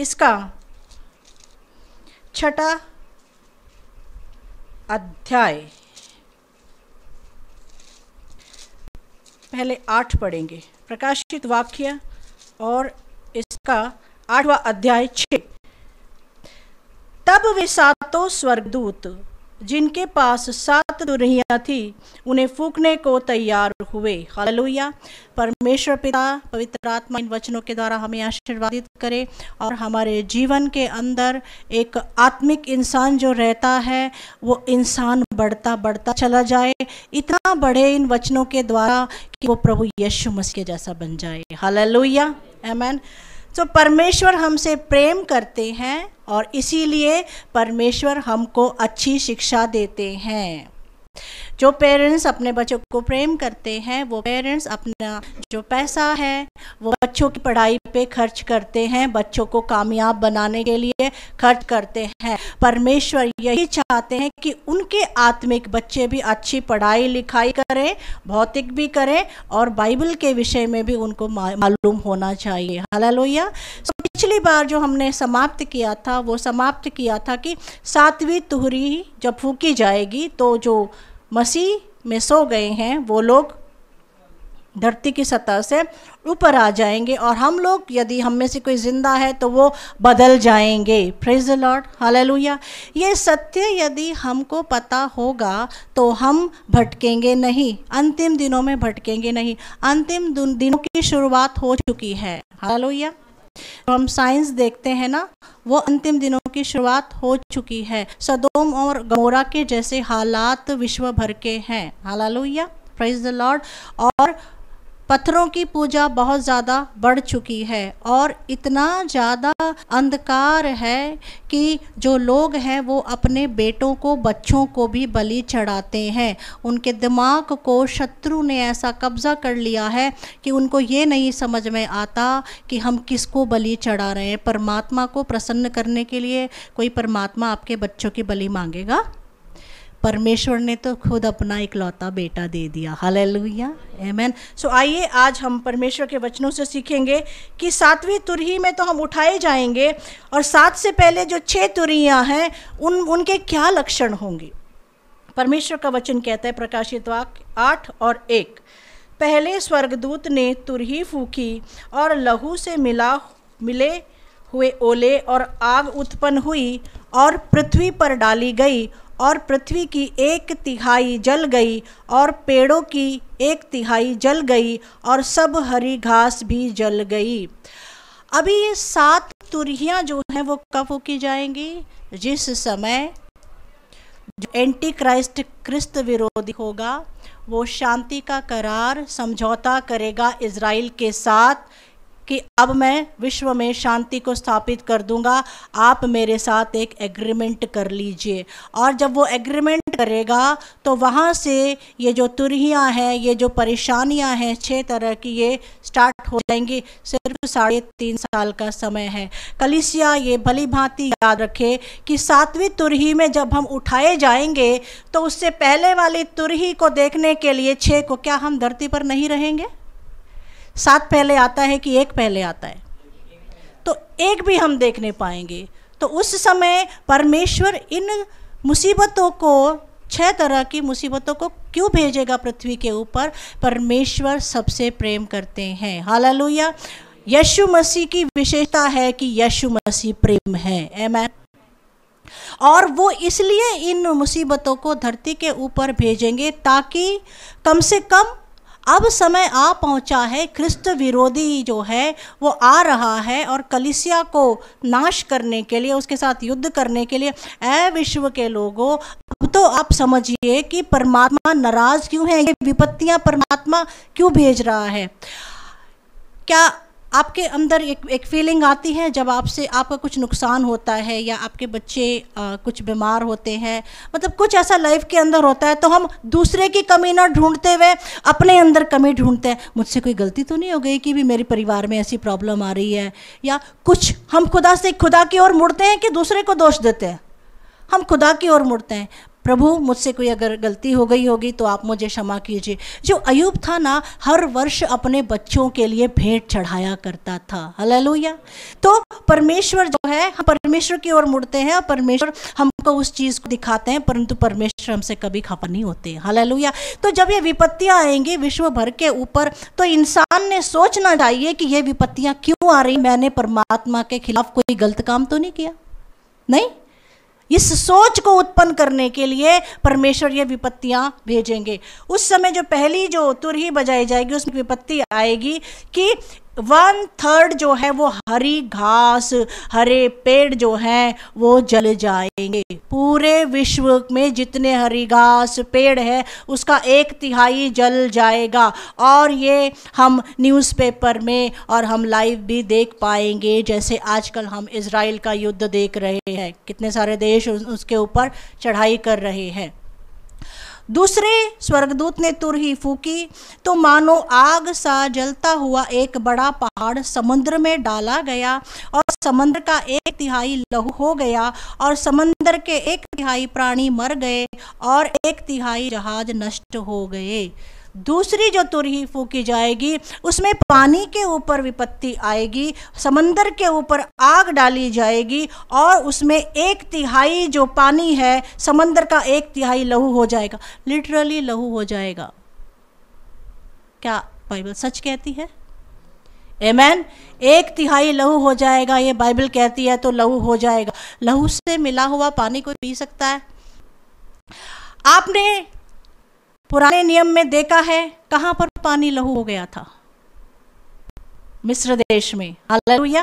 इसका 6वां अध्याय, पहले 8 पढ़ेंगे। प्रकाशित वाक्य और इसका 8वां अध्याय 6। तब वे 7 स्वर्गदूत जिनके पास 7 तुरहियां थी उन्हें फूंकने को तैयार हुए। हालेलुया। परमेश्वर पिता पवित्र आत्मा इन वचनों के द्वारा हमें आशीर्वादित करे और हमारे जीवन के अंदर एक आत्मिक इंसान जो रहता है वो इंसान बढ़ता बढ़ता चला जाए, इतना बढ़े इन वचनों के द्वारा कि वो प्रभु यीशु मसीह के जैसा बन जाए। हालेलुया, आमीन। तो परमेश्वर हमसे प्रेम करते हैं और इसीलिए परमेश्वर हमको अच्छी शिक्षा देते हैं। जो पेरेंट्स अपने बच्चों को प्रेम करते हैं, वो पेरेंट्स अपना जो पैसा है वो बच्चों की पढ़ाई पे खर्च करते हैं, बच्चों को कामयाब बनाने के लिए खर्च करते हैं। परमेश्वर यही चाहते हैं कि उनके आत्मिक बच्चे भी अच्छी पढ़ाई लिखाई करें, भौतिक भी करें और बाइबल के विषय में भी उनको मालूम होना चाहिए। हालेलुया। पिछली बार जो हमने समाप्त किया था वो समाप्त किया था कि 7वीं तुरही जब फूंकी जाएगी तो जो मसीह में सो गए हैं वो लोग धरती की सतह से ऊपर आ जाएंगे और हम लोग, यदि हम में से कोई जिंदा है तो वो बदल जाएंगे। Praise the Lord, hallelujah. ये सत्य यदि हमको पता होगा तो हम भटकेंगे नहीं, अंतिम दिनों में भटकेंगे नहीं। अंतिम दिनों की शुरुआत हो चुकी है। हालेलुया। तो हम साइंस देखते हैं ना, वो अंतिम दिनों की शुरुआत हो चुकी है। सदोम और गमोरा के जैसे हालात विश्व भर के हैं। Hallelujah, praise the Lord. और पत्थरों की पूजा बहुत ज़्यादा बढ़ चुकी है और इतना ज़्यादा अंधकार है कि जो लोग हैं वो अपने बेटों को, बच्चों को भी बलि चढ़ाते हैं। उनके दिमाग को शत्रु ने ऐसा कब्जा कर लिया है कि उनको ये नहीं समझ में आता कि हम किसको बलि चढ़ा रहे हैं। परमात्मा को प्रसन्न करने के लिए कोई परमात्मा आपके बच्चों की बलि मांगेगा? परमेश्वर ने तो खुद अपना इकलौता बेटा दे दिया। हालेलुया, आमीन। सो आइए आज हम परमेश्वर के वचनों से सीखेंगे कि 7वीं तुरही में तो हम उठाए जाएंगे और 7 से पहले जो 6 तुरहियां हैं उनके क्या लक्षण होंगे। परमेश्वर का वचन कहता है, प्रकाशित वाक्य 8 और 1, पहले स्वर्गदूत ने तुरही फूंकी और लहू से मिले हुए ओले और आग उत्पन्न हुई और पृथ्वी पर डाली गई और पृथ्वी की 1/3 जल गई और पेड़ों की 1/3 जल गई और सब हरी घास भी जल गई। अभी ये 7 तुरहियां जो हैं वो कब फूंकी जाएंगी? जिस समय जो एंटी क्रिस्त विरोधी होगा वो शांति का करार, समझौता करेगा इजराइल के साथ कि अब मैं विश्व में शांति को स्थापित कर दूंगा, आप मेरे साथ एक एग्रीमेंट कर लीजिए। और जब वो एग्रीमेंट करेगा तो वहाँ से ये जो तुरहियाँ हैं, ये जो परेशानियाँ हैं 6 तरह की, ये स्टार्ट हो जाएंगी। सिर्फ 3.5 साल का समय है। कलीसिया ये भली भांति याद रखे कि 7वीं तुरही में जब हम उठाए जाएंगे तो उससे पहले वाली तुरही को देखने के लिए 6 को, क्या हम धरती पर नहीं रहेंगे? 7 पहले आता है कि 1 पहले आता है? तो 1 भी हम देखने पाएंगे। तो उस समय परमेश्वर इन मुसीबतों को, 6 तरह की मुसीबतों को क्यों भेजेगा पृथ्वी के ऊपर? परमेश्वर सबसे प्रेम करते हैं। हालेलुया। यीशु मसीह की विशेषता है कि यीशु मसीह प्रेम है। आमीन। और वो इसलिए इन मुसीबतों को धरती के ऊपर भेजेंगे ताकि कम से कम अब समय आ पहुंचा है, ख्रिस्त विरोधी जो है वो आ रहा है और कलीसिया को नाश करने के लिए, उसके साथ युद्ध करने के लिए। ऐ विश्व के लोगों, अब तो आप समझिए कि परमात्मा नाराज क्यों है, ये विपत्तियां परमात्मा क्यों भेज रहा है। क्या आपके अंदर एक फीलिंग आती है जब आपका कुछ नुकसान होता है या आपके बच्चे कुछ बीमार होते हैं, मतलब कुछ ऐसा लाइफ के अंदर होता है, तो हम दूसरे की कमी ना ढूंढते हुए अपने अंदर कमी ढूंढते हैं। मुझसे कोई गलती तो नहीं हो गई कि भी मेरे परिवार में ऐसी प्रॉब्लम आ रही है, या कुछ हम खुदा की ओर मुड़ते हैं कि दूसरे को दोष देते हैं। हम खुदा की ओर मुड़ते हैं। प्रभु मुझसे कोई अगर गलती हो गई होगी तो आप मुझे क्षमा कीजिए। जो अयूब था ना, हर वर्ष अपने बच्चों के लिए भेंट चढ़ाया करता था। हालेलुया। तो परमेश्वर जो है, हम परमेश्वर की ओर मुड़ते हैं और परमेश्वर हमको उस चीज़ को दिखाते हैं, परंतु परमेश्वर हमसे कभी खफा नहीं होते। हालेलुया। तो जब ये विपत्तियाँ आएंगी विश्व भर के ऊपर, तो इंसान ने सोचना चाहिए कि ये विपत्तियाँ क्यों आ रही, मैंने परमात्मा के खिलाफ कोई गलत काम तो नहीं किया। नहीं, इस सोच को उत्पन्न करने के लिए परमेश्वर ये विपत्तियां भेजेंगे। उस समय जो पहली जो तुरही बजाई जाएगी उसमें विपत्ति आएगी कि 1/3 जो है वो हरी घास, हरे पेड़ जो हैं वो जल जाएंगे। पूरे विश्व में जितने हरी घास पेड़ है उसका 1/3 जल जाएगा। और ये हम न्यूज़पेपर में और हम लाइव भी देख पाएंगे, जैसे आजकल हम इजराइल का युद्ध देख रहे हैं, कितने सारे देश उसके ऊपर चढ़ाई कर रहे हैं। दूसरे स्वर्गदूत ने तुरही फूकी तो मानो आग सा जलता हुआ एक बड़ा पहाड़ समुद्र में डाला गया, और समुद्र का 1/3 लहू हो गया, और समुद्र के 1/3 प्राणी मर गए, और 1/3 जहाज नष्ट हो गए। दूसरी जो तुरही फूकी जाएगी उसमें पानी के ऊपर विपत्ति आएगी, समंदर के ऊपर आग डाली जाएगी, और उसमें 1/3 जो पानी है समंदर का 1/3 लहू हो जाएगा। लिटरली लहू हो जाएगा। क्या बाइबल सच कहती है? आमेन। 1/3 लहू हो जाएगा, ये बाइबल कहती है, तो लहू हो जाएगा। लहू से मिला हुआ पानी कोई पी सकता है? आपने पुराने नियम में देखा है कहां पर पानी लहू हो गया था? मिस्र देश में। हालेलुया।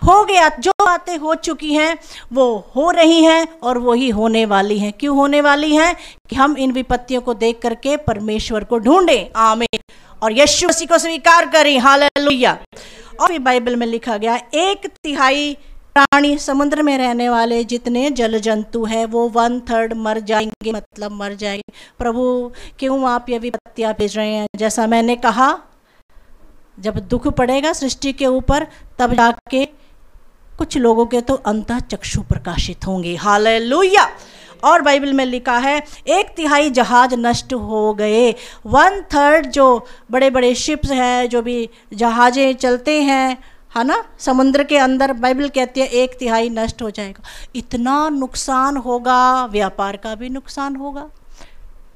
हो गया। जो बातें हो चुकी हैं वो हो रही हैं और वो ही होने वाली हैं। क्यों होने वाली हैं? कि हम इन विपत्तियों को देख करके परमेश्वर को ढूंढें। आमीन। और यीशु मसीह को स्वीकार करें। हालेलुया। और फिर बाइबल में लिखा गया 1/3 प्राणी, समुद्र में रहने वाले जितने जल जंतु हैं वो 1/3 मर जाएंगे, मतलब मर जाएंगे। प्रभु क्यों आप ये विपत्तियां भेज रहे हैं? जैसा मैंने कहा, जब दुख पड़ेगा सृष्टि के ऊपर तब जाके कुछ लोगों के तो अंतः चक्षु प्रकाशित होंगे। हालेलुया। और बाइबल में लिखा है 1/3 जहाज नष्ट हो गए। 1/3 जो बड़े बड़े शिप्स हैं, जो भी जहाजें चलते हैं, है ना, समुद्र के अंदर, बाइबल कहती है 1/3 नष्ट हो जाएगा। इतना नुकसान होगा, व्यापार का भी नुकसान होगा,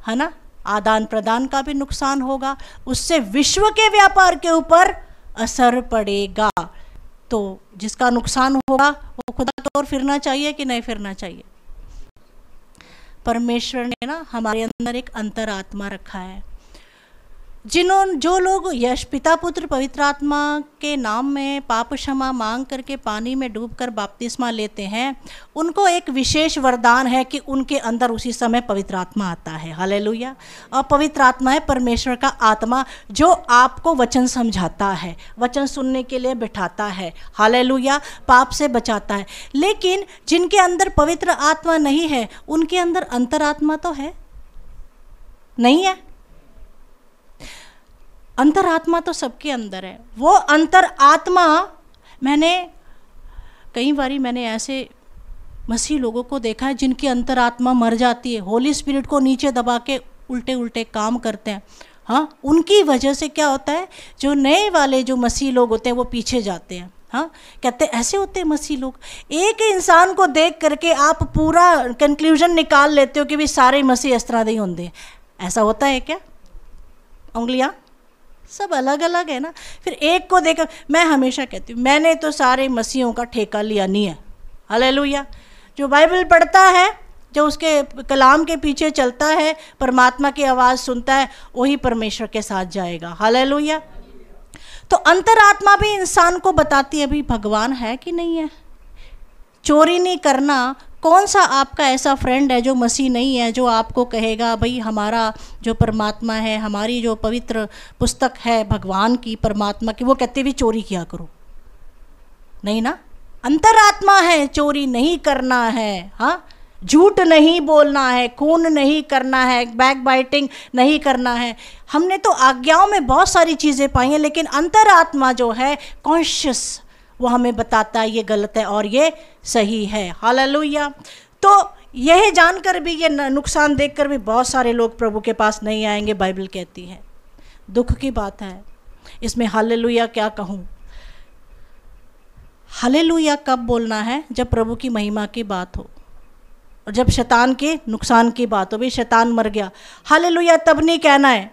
है ना, आदान प्रदान का भी नुकसान होगा, उससे विश्व के व्यापार के ऊपर असर पड़ेगा। तो जिसका नुकसान होगा वो खुदा की ओर फिरना चाहिए कि नहीं फिरना चाहिए? परमेश्वर ने ना हमारे अंदर एक अंतरात्मा रखा है। जो लोग यश पिता पुत्र पवित्र आत्मा के नाम में पाप क्षमा मांग करके पानी में डूबकर बपतिस्मा लेते हैं, उनको एक विशेष वरदान है कि उनके अंदर उसी समय पवित्र आत्मा आता है। हालेलुया। और पवित्र आत्मा है परमेश्वर का आत्मा, जो आपको वचन समझाता है, वचन सुनने के लिए बिठाता है। हालेलुया। पाप से बचाता है। लेकिन जिनके अंदर पवित्र आत्मा नहीं है उनके अंदर अंतरात्मा तो है नहीं है? अंतरात्मा तो सबके अंदर है। वो अंतरात्मा, कई बारी मैंने ऐसे मसीह लोगों को देखा है जिनकी अंतरात्मा मर जाती है, होली स्पिरिट को नीचे दबा के उल्टे उल्टे काम करते हैं। हाँ, उनकी वजह से क्या होता है, जो नए वाले जो मसीह लोग होते हैं वो पीछे जाते हैं। हाँ, कहते हैं ऐसे होते हैं मसीह लोग। एक इंसान को देख करके आप पूरा कंक्लूजन निकाल लेते हो कि भी सारे मसीह इस तरह नहीं होंगे। ऐसा होता है क्या? उंगलियाँ सब अलग अलग है ना। फिर एक को देखकर, मैं हमेशा कहती हूँ मैंने तो सारे मसीहों का ठेका लिया नहीं है। हालेलुया। जो बाइबल पढ़ता है, जो उसके कलाम के पीछे चलता है, परमात्मा की आवाज़ सुनता है, वही परमेश्वर के साथ जाएगा। हालेलुया। तो अंतरात्मा भी इंसान को बताती है भी भगवान है कि नहीं है। चोरी नहीं करना, कौन सा आपका ऐसा फ्रेंड है जो मसीह नहीं है, जो आपको कहेगा भाई हमारा जो परमात्मा है, हमारी जो पवित्र पुस्तक है भगवान की, परमात्मा की, वो कहते भी चोरी किया करो? नहीं ना। अंतरात्मा है, चोरी नहीं करना है, हाँ, झूठ नहीं बोलना है, खून नहीं करना है, बैक बाइटिंग नहीं करना है। हमने तो आज्ञाओं में बहुत सारी चीज़ें पाई हैं, लेकिन अंतरात्मा जो है कॉन्शियस, वो हमें बताता है ये गलत है और ये सही है। हालेलुया। तो यह जानकर भी, ये नुकसान देखकर भी बहुत सारे लोग प्रभु के पास नहीं आएंगे, बाइबल कहती है। दुख की बात है इसमें। हालेलुया क्या कहूँ। हालेलुया कब बोलना है? जब प्रभु की महिमा की बात हो और जब शैतान के नुकसान की बात हो। भाई शैतान मर गया, हालेलुया तब नहीं कहना है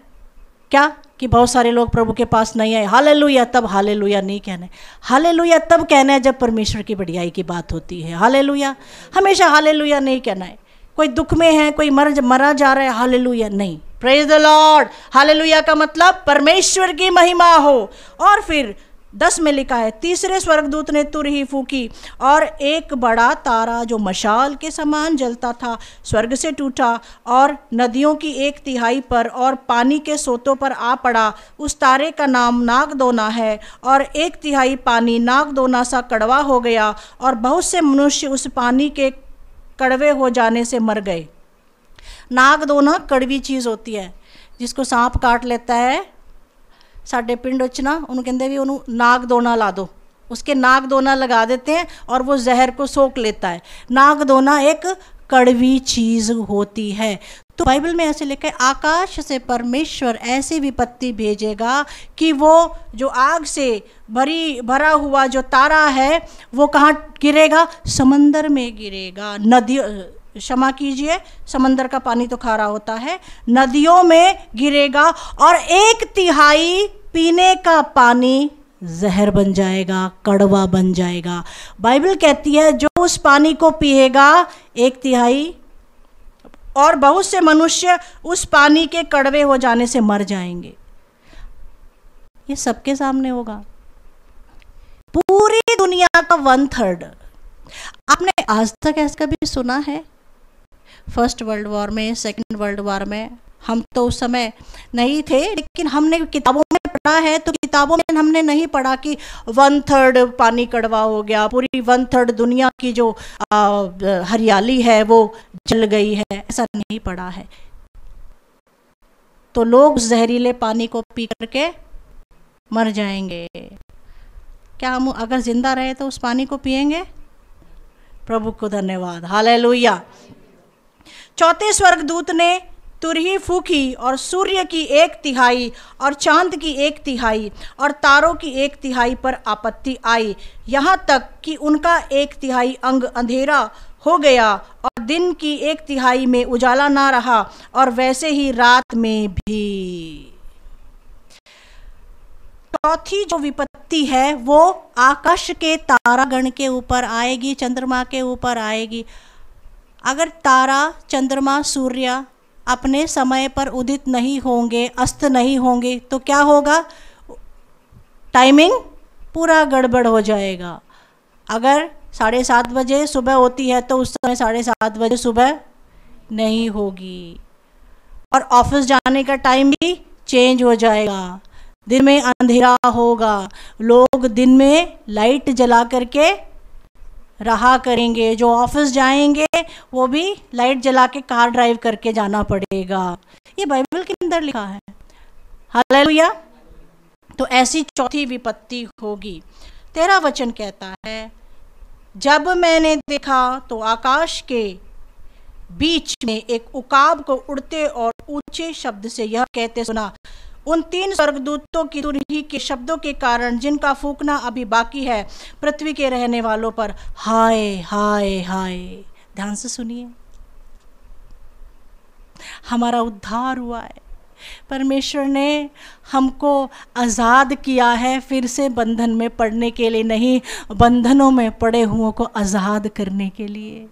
क्या कि बहुत सारे लोग प्रभु के पास नहीं आए, हालेलुया तब हालेलुया नहीं कहना है। हालेलुया तब कहना है जब परमेश्वर की बढ़ियाई की बात होती है। हालेलुया हमेशा हालेलुया नहीं कहना है। कोई दुख में है, कोई मरा जा रहा है, हालेलुया नहीं। Praise the Lord. हालेलुया का मतलब परमेश्वर की महिमा हो। और फिर 10 में लिखा है, तीसरे स्वर्गदूत ने तुरही फूकी और एक बड़ा तारा जो मशाल के समान जलता था स्वर्ग से टूटा और नदियों की 1/3 पर और पानी के सोतों पर आ पड़ा। उस तारे का नाम नागदोना है और 1/3 पानी नागदोना सा कड़वा हो गया और बहुत से मनुष्य उस पानी के कड़वे हो जाने से मर गए। नागदोना कड़वी चीज़ होती है, जिसको सांप काट लेता है। साढ़े पिंड ना उन्होंने कहते भी उन्होंने नागदोना ला दो, उसके नागदोना लगा देते हैं और वो जहर को सोख लेता है। नागदोना एक कड़वी चीज़ होती है। तो बाइबल में ऐसे लिखा है, आकाश से परमेश्वर ऐसी विपत्ति भेजेगा कि वो जो आग से भरा हुआ जो तारा है वो कहाँ गिरेगा? समंदर में गिरेगा। नदी, क्षमा कीजिए, समंदर का पानी तो खारा होता है, नदियों में गिरेगा और 1/3 पीने का पानी जहर बन जाएगा, कड़वा बन जाएगा। बाइबल कहती है जो उस पानी को पिएगा 1/3 और बहुत से मनुष्य उस पानी के कड़वे हो जाने से मर जाएंगे। ये सबके सामने होगा, पूरी दुनिया का 1/3। आपने आज तक ऐसा कभी सुना है? फर्स्ट वर्ल्ड वॉर में, सेकंड वर्ल्ड वॉर में, हम तो उस समय नहीं थे, लेकिन हमने किताबों में पढ़ा है। तो किताबों में हमने नहीं पढ़ा कि 1/3 पानी कड़वा हो गया, पूरी 1/3 दुनिया की जो हरियाली है वो जल गई है, ऐसा नहीं पढ़ा है। तो लोग जहरीले पानी को पी करके मर जाएंगे। क्या हम अगर जिंदा रहे तो उस पानी को पिएंगे? प्रभु को धन्यवाद, हालेलुया। चौथे स्वर्गदूत ने तुरही फूकी और सूर्य की 1/3 और चांद की 1/3 और तारों की 1/3 पर आपत्ति आई, यहाँ तक कि उनका 1/3 अंग अंधेरा हो गया और दिन की 1/3 में उजाला ना रहा और वैसे ही रात में भी। चौथी जो विपत्ति है वो आकाश के तारागण के ऊपर आएगी, चंद्रमा के ऊपर आएगी। अगर तारा, चंद्रमा, सूर्य अपने समय पर उदित नहीं होंगे, अस्त नहीं होंगे, तो क्या होगा? टाइमिंग पूरा गड़बड़ हो जाएगा। अगर 7:30 बजे सुबह होती है तो उस समय 7:30 बजे सुबह नहीं होगी और ऑफिस जाने का टाइम भी चेंज हो जाएगा। दिन में अंधेरा होगा, लोग दिन में लाइट जला करके रहा करेंगे, जो ऑफिस जाएंगे वो भी लाइट जला के कार ड्राइव करके जाना पड़ेगा। ये बाइबल के अंदर लिखा है, हालेलुया। तो ऐसी चौथी विपत्ति होगी। 13 वचन कहता है, जब मैंने देखा तो आकाश के बीच में एक उकाब को उड़ते और ऊंचे शब्द से यह कहते सुना, उन 3 स्वर्गदूतों की तुरही के शब्दों के कारण जिनका फूकना अभी बाकी है पृथ्वी के रहने वालों पर हाय हाय हाय। ध्यान से सुनिए, हमारा उद्धार हुआ है, परमेश्वर ने हमको आज़ाद किया है, फिर से बंधन में पड़ने के लिए नहीं, बंधनों में पड़े हुओं को आज़ाद करने के लिए।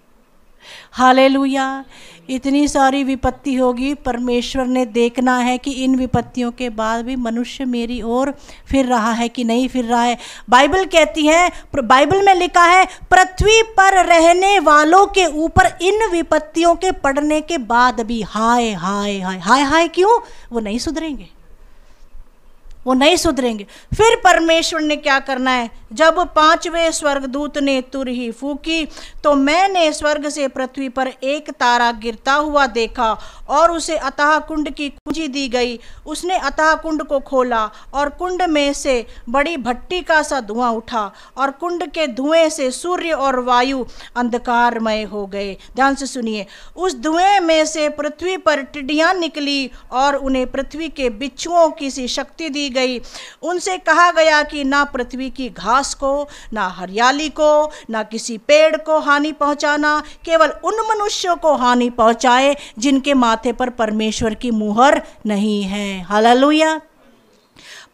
हालेलुया। इतनी सारी विपत्ति होगी, परमेश्वर ने देखना है कि इन विपत्तियों के बाद भी मनुष्य मेरी ओर फिर रहा है कि नहीं फिर रहा है। बाइबल कहती है, बाइबल में लिखा है, पृथ्वी पर रहने वालों के ऊपर इन विपत्तियों के पड़ने के बाद भी हाय हाय हाय हाय हाय। क्यों? वो नहीं सुधरेंगे, वो नहीं सुधरेंगे। फिर परमेश्वर ने क्या करना है, जब पांचवें स्वर्गदूत ने तुरही फूकी तो मैंने स्वर्ग से पृथ्वी पर एक तारा गिरता हुआ देखा और उसे अतः कुंड की कुंजी दी गई। उसने अतः कुंड को खोला और कुंड में से बड़ी भट्टी का सा धुआं उठा और कुंड के धुएं से सूर्य और वायु अंधकारमय हो गए। ध्यान से सुनिए, उस धुएं में से पृथ्वी पर टिड्डियां निकली और उन्हें पृथ्वी के बिच्छुओं की सी शक्ति दी गई। उनसे कहा गया कि ना पृथ्वी की घास को, ना हरियाली को, ना किसी पेड़ को हानि पहुंचाना, केवल उन मनुष्यों को हानि पहुंचाए जिनके माथे पर परमेश्वर की मुहर नहीं है। हालेलुया।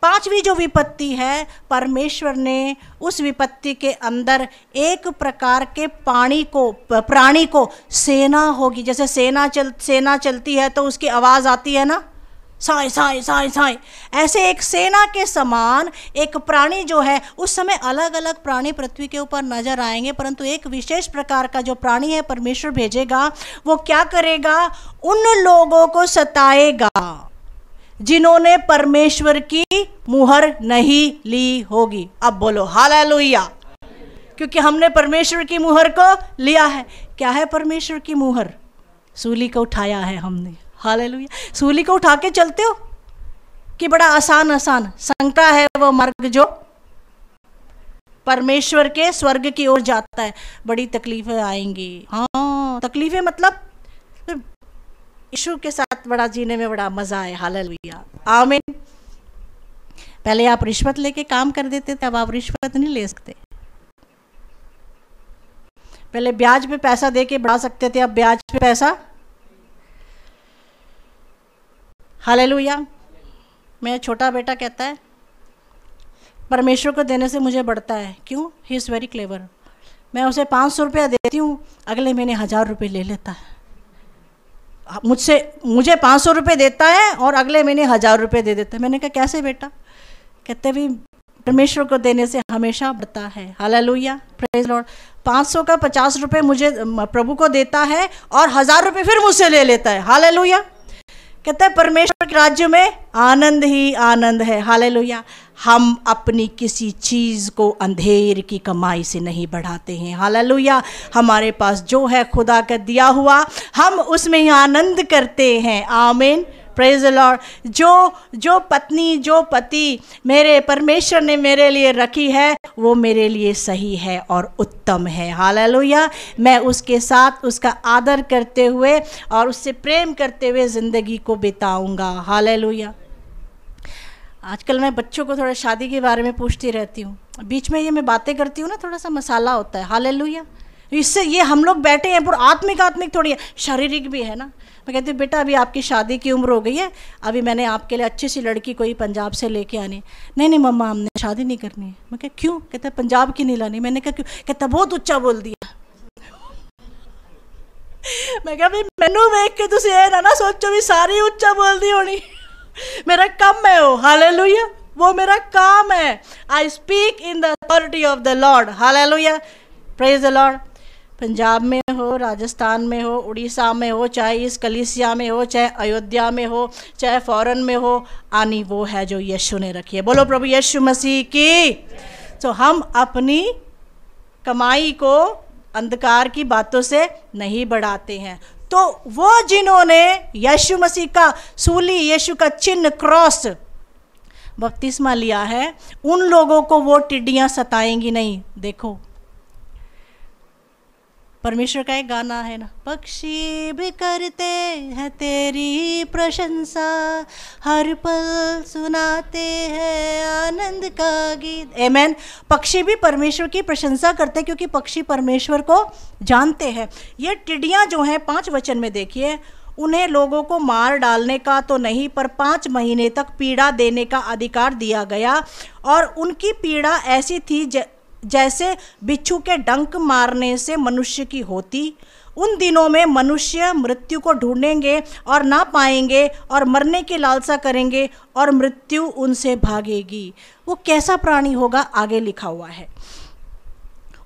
पांचवी जो विपत्ति है, परमेश्वर ने उस विपत्ति के अंदर एक प्रकार के प्राणी को, सेना होगी, जैसे सेना चलती है तो उसकी आवाज़ आती है ना, साय साय साय साय, ऐसे एक सेना के समान एक प्राणी जो है, उस समय अलग अलग प्राणी पृथ्वी के ऊपर नजर आएंगे, परंतु एक विशेष प्रकार का जो प्राणी है परमेश्वर भेजेगा, वो क्या करेगा, उन लोगों को सताएगा जिन्होंने परमेश्वर की मुहर नहीं ली होगी। अब बोलो हालेलुया, क्योंकि हमने परमेश्वर की मुहर को लिया है। क्या है परमेश्वर की मुहर? सूली को उठाया है हमने। हालेलुया। सूली को उठा के चलते हो कि बड़ा आसान संकरा है वो मार्ग जो परमेश्वर के स्वर्ग की ओर जाता है। बड़ी तकलीफें आएंगी। हाँ, तकलीफें मतलब यीशु के साथ बड़ा जीने में बड़ा मजा है। हालेलुया, आमीन। पहले आप रिश्वत लेके काम कर देते थे, अब आप रिश्वत नहीं ले सकते। पहले ब्याज पे पैसा देके बढ़ा सकते थे, अब ब्याज पे पैसा। हालेलुया। मेरा छोटा बेटा कहता है परमेश्वर को देने से मुझे बढ़ता है। क्यों? He is very clever. मैं उसे 500 रुपया देती हूँ, अगले महीने 1000 रुपये ले लेता है मुझे 500 रुपये देता है और अगले महीने 1000 रुपये दे देता है। मैंने कहा कैसे बेटा? कहते भी परमेश्वर को देने से हमेशा बढ़ता है। Hallelujah, praise Lord. 500 का 50 रुपये मुझे प्रभु को देता है और 1000 रुपये फिर मुझसे ले लेता है। हालेलुया। कहता है परमेश्वर के राज्य में आनंद ही आनंद है। हालेलुया। हम अपनी किसी चीज़ को अंधेर की कमाई से नहीं बढ़ाते हैं। हालेलुया। हमारे पास जो है खुदा का दिया हुआ, हम उसमें ही आनंद करते हैं। आमीन, प्रेज द लॉर्ड। जो पत्नी, जो पति मेरे परमेश्वर ने मेरे लिए रखी है, वो मेरे लिए सही है और उत्तम है। हालेलुया। मैं उसके साथ उसका आदर करते हुए और उससे प्रेम करते हुए ज़िंदगी को बिताऊंगा। हालेलुया। आजकल मैं बच्चों को थोड़ा शादी के बारे में पूछती रहती हूँ। बीच में ये मैं बातें करती हूँ ना, थोड़ा सा मसाला होता है। हालेलुया। इससे ये हम लोग बैठे हैं पर आत्मिक थोड़ी है, शारीरिक भी है ना। मैं कहती हूँ बेटा अभी आपकी शादी की उम्र हो गई है, अभी मैंने आपके लिए अच्छी सी लड़की कोई पंजाब से लेके आनी। नहीं मम्मा, हमने शादी नहीं करनी है। मैं कहा क्यों? कहता पंजाब की नहीं लानी। मैंने कहा क्यों? कहता बहुत ऊंचा बोल दिया। मैं कहा भाई मैनू वेख के तुम ये ना सोचो भी सारी ऊंचा बोल दी होनी। मेरा काम है वो। हालेलुया। वो मेरा काम है। I speak in the authority of the Lord. Hallelujah, praise the Lord. Punjab में हो, राजस्थान में हो, उड़ीसा में हो, चाहे इस कलीसिया में हो, चाहे अयोध्या में हो, चाहे फॉरेन में हो, आनी वो है जो यीशु ने रखी है। बोलो प्रभु यीशु मसीह की। तो हम अपनी कमाई को अंधकार की बातों से नहीं बढ़ाते हैं। तो वो जिन्होंने यीशु मसीह का सूली, यीशु का चिन्ह, क्रॉस, बपतिस्मा लिया है, उन लोगों को वो टिड्डियां सताएंगी नहीं। देखो परमेश्वर का एक गाना है ना, पक्षी भी करते हैं तेरी प्रशंसा, हर पल सुनाते हैं आनंद का गीत। आमेन। पक्षी भी परमेश्वर की प्रशंसा करते हैं क्योंकि पक्षी परमेश्वर को जानते हैं। ये टिड्डियां जो हैं 5 वचन में देखिए, उन्हें लोगों को मार डालने का तो नहीं पर 5 महीने तक पीड़ा देने का अधिकार दिया गया। और उनकी पीड़ा ऐसी थी जैसे बिच्छू के डंक मारने से मनुष्य की होती। उन दिनों में मनुष्य मृत्यु को ढूंढेंगे और ना पाएंगे और मरने की लालसा करेंगे और मृत्यु उनसे भागेगी। वो कैसा प्राणी होगा आगे लिखा हुआ है।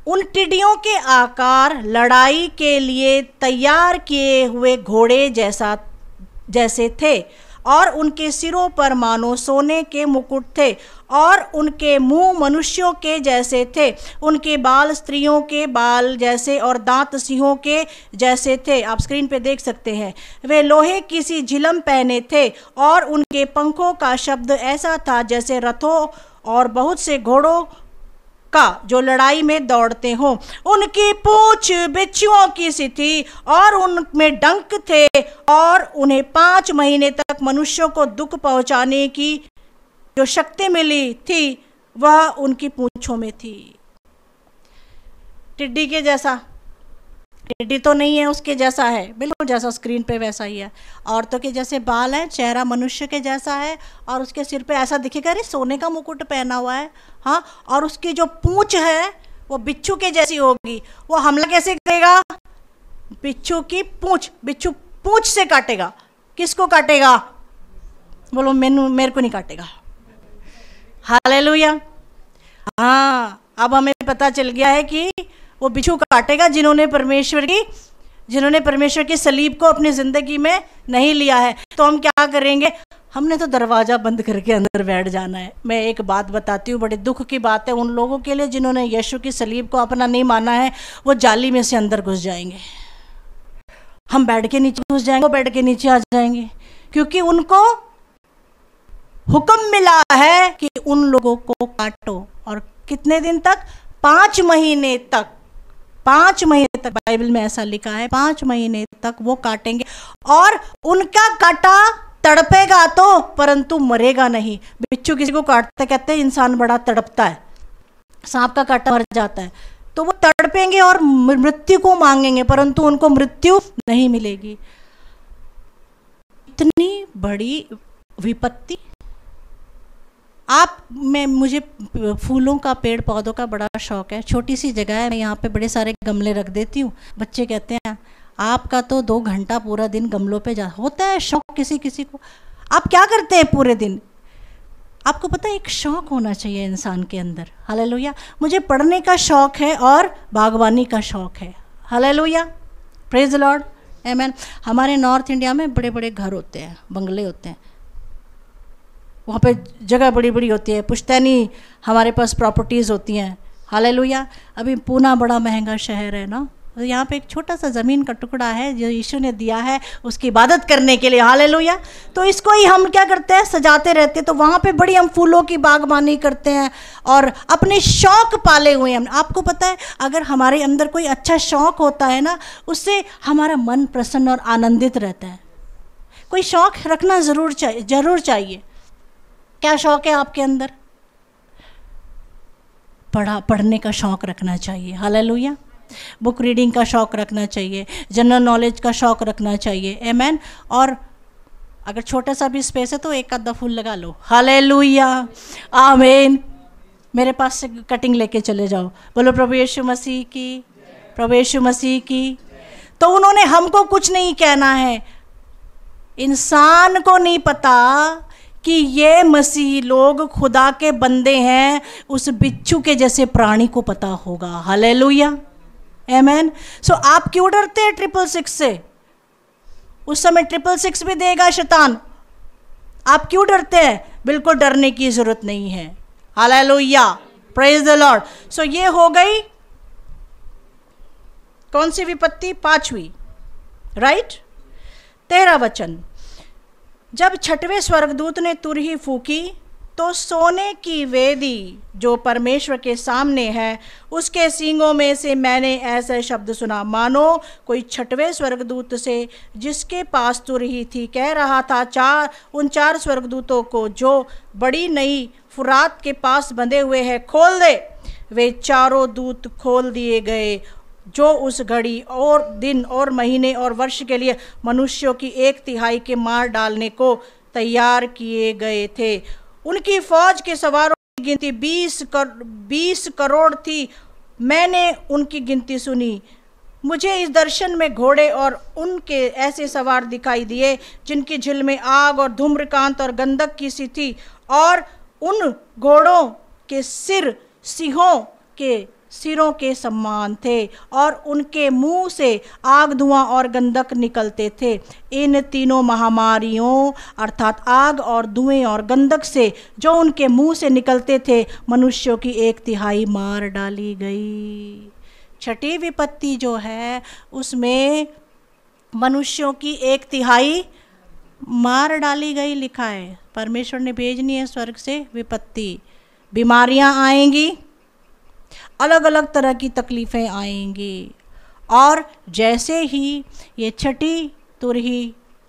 उन टिड्डियों के आकार लड़ाई के लिए तैयार किए हुए घोड़े जैसे थे और उनके सिरों पर मानो सोने के मुकुट थे और उनके मुंह मनुष्यों के जैसे थे। उनके बाल स्त्रियों के बाल जैसे और दांत सिंहों के जैसे थे। आप स्क्रीन पे देख सकते हैं। वे लोहे की सी झिलम पहने थे और उनके पंखों का शब्द ऐसा था जैसे रथों और बहुत से घोड़ों का जो लड़ाई में दौड़ते हों। उनकी पूंछ बिच्छुओं की सी थी और उनमें डंक थे और उन्हें 5 महीने तक मनुष्यों को दुख पहुंचाने की जो शक्ति मिली थी वह उनकी पूंछों में थी। टिड्डी के जैसा, टिड्डी तो नहीं है, उसके जैसा है, बिल्कुल जैसा स्क्रीन पे वैसा ही है। औरतों के जैसे बाल हैं, चेहरा मनुष्य के जैसा है और उसके सिर पे ऐसा दिखेगा अरे सोने का मुकुट पहना हुआ है। हाँ, और उसकी जो पूंछ है वो बिच्छू के जैसी होगी। वो हमला कैसे करेगा? बिच्छू की पूंछ, बिच्छू पूंछ से काटेगा। किसको काटेगा? बोलो मेरे को नहीं काटेगा। हालेलुया। हाँ, अब हमें पता चल गया है कि वो बिच्छू काटेगा जिन्होंने परमेश्वर की सलीब को अपनी ज़िंदगी में नहीं लिया है। तो हम क्या करेंगे? हमने तो दरवाज़ा बंद करके अंदर बैठ जाना है। मैं एक बात बताती हूँ, बड़े दुख की बात है उन लोगों के लिए जिन्होंने यीशु की सलीब को अपना नहीं माना है। वो जाली में से अंदर घुस जाएंगे। हम बेड के नीचे घुस जाएंगे, वो बेड के नीचे आ जाएंगे, क्योंकि उनको हुक्म मिला है कि उन लोगों को काटो। और कितने दिन तक? 5 महीने तक। 5 महीने तक बाइबल में ऐसा लिखा है, 5 महीने तक वो काटेंगे और उनका काटा तड़पेगा तो, परंतु मरेगा नहीं। बिच्छू किसी को काटते कहते हैं इंसान बड़ा तड़पता है, सांप का काटा मर जाता है, तो वो तड़पेंगे और मृत्यु को मांगेंगे, परंतु उनको मृत्यु नहीं मिलेगी। इतनी बड़ी विपत्ति। मुझे फूलों का, पेड़ पौधों का बड़ा शौक है। छोटी सी जगह है, मैं यहाँ पे बड़े सारे गमले रख देती हूँ। बच्चे कहते हैं आपका तो 2 घंटा पूरा दिन गमलों पे जा होता है। शौक किसी किसी को। आप क्या करते हैं पूरे दिन? आपको पता है एक शौक होना चाहिए इंसान के अंदर। हालेलुया। मुझे पढ़ने का शौक है और बागवानी का शौक है। हालेलुया, प्रेज द लॉर्ड, आमेन। हमारे नॉर्थ इंडिया में बड़े बड़े घर होते हैं, बंगले होते हैं, वहाँ पे जगह बड़ी बड़ी होती है, पुश्तैनी हमारे पास प्रॉपर्टीज़ होती हैं। हालेलुया। अभी पूना बड़ा महंगा शहर है ना, तो यहाँ पे एक छोटा सा ज़मीन का टुकड़ा है जो यीशु ने दिया है उसकी इबादत करने के लिए। हालेलुया। तो इसको ही हम क्या करते हैं? सजाते रहते हैं। तो वहाँ पे बड़ी हम फूलों की बागबानी करते हैं और अपने शौक पाले हुए हैं। आपको पता है अगर हमारे अंदर कोई अच्छा शौक होता है ना, उससे हमारा मन प्रसन्न और आनंदित रहता है। कोई शौक रखना ज़रूर चाहिए। क्या शौक है आपके अंदर? पढ़ने का शौक रखना चाहिए। हालेलुया। बुक रीडिंग का शौक रखना चाहिए, जनरल नॉलेज का शौक रखना चाहिए। आमेन। और अगर छोटा सा भी स्पेस है तो एक आधा फूल लगा लो। हालेलुया, आमीन। मेरे पास से कटिंग लेके चले जाओ। बोलो प्रभु यीशु मसीह की, प्रभु यीशु मसीह की। तो उन्होंने हमको कुछ नहीं कहना है। इंसान को नहीं पता कि ये मसीह लोग खुदा के बंदे हैं, उस बिच्छू के जैसे प्राणी को पता होगा। हालेलुया, आमेन। सो आप क्यों डरते हैं 666 से? उस समय 666 भी देगा शैतान। आप क्यों डरते हैं? बिल्कुल डरने की जरूरत नहीं है। Hallelujah, praise the Lord. So ये हो गई कौन सी विपत्ति? 5वीं, राइट। 13 वचन। जब 6वें स्वर्गदूत ने तुरही फूकी तो सोने की वेदी जो परमेश्वर के सामने है उसके सींगों में से मैंने ऐसा शब्द सुना, मानो कोई 6वें स्वर्गदूत से जिसके पास तुरही थी कह रहा था उन 4 स्वर्गदूतों को जो बड़ी नई फुरात के पास बंधे हुए हैं, खोल दे। वे चारों दूत खोल दिए गए जो उस घड़ी और दिन और महीने और वर्ष के लिए मनुष्यों की 1/3 के मार डालने को तैयार किए गए थे। उनकी फौज के सवारों की गिनती 20 करोड़ थी। मैंने उनकी गिनती सुनी। मुझे इस दर्शन में घोड़े और उनके ऐसे सवार दिखाई दिए जिनकी झिल में आग और धूम्रकांत और गंधक की सी थी, और उन घोड़ों के सिर सिंहों के सिरों के समान थे और उनके मुंह से आग, धुआं और गंधक निकलते थे। इन तीनों महामारियों अर्थात आग और धुएं और गंधक से जो उनके मुंह से निकलते थे, मनुष्यों की 1/3 मार डाली गई। छठी विपत्ति जो है उसमें मनुष्यों की 1/3 मार डाली गई लिखा है। परमेश्वर ने भेजनी है स्वर्ग से विपत्ति। बीमारियां आएंगी, अलग अलग तरह की तकलीफ़ें आएंगी, और जैसे ही ये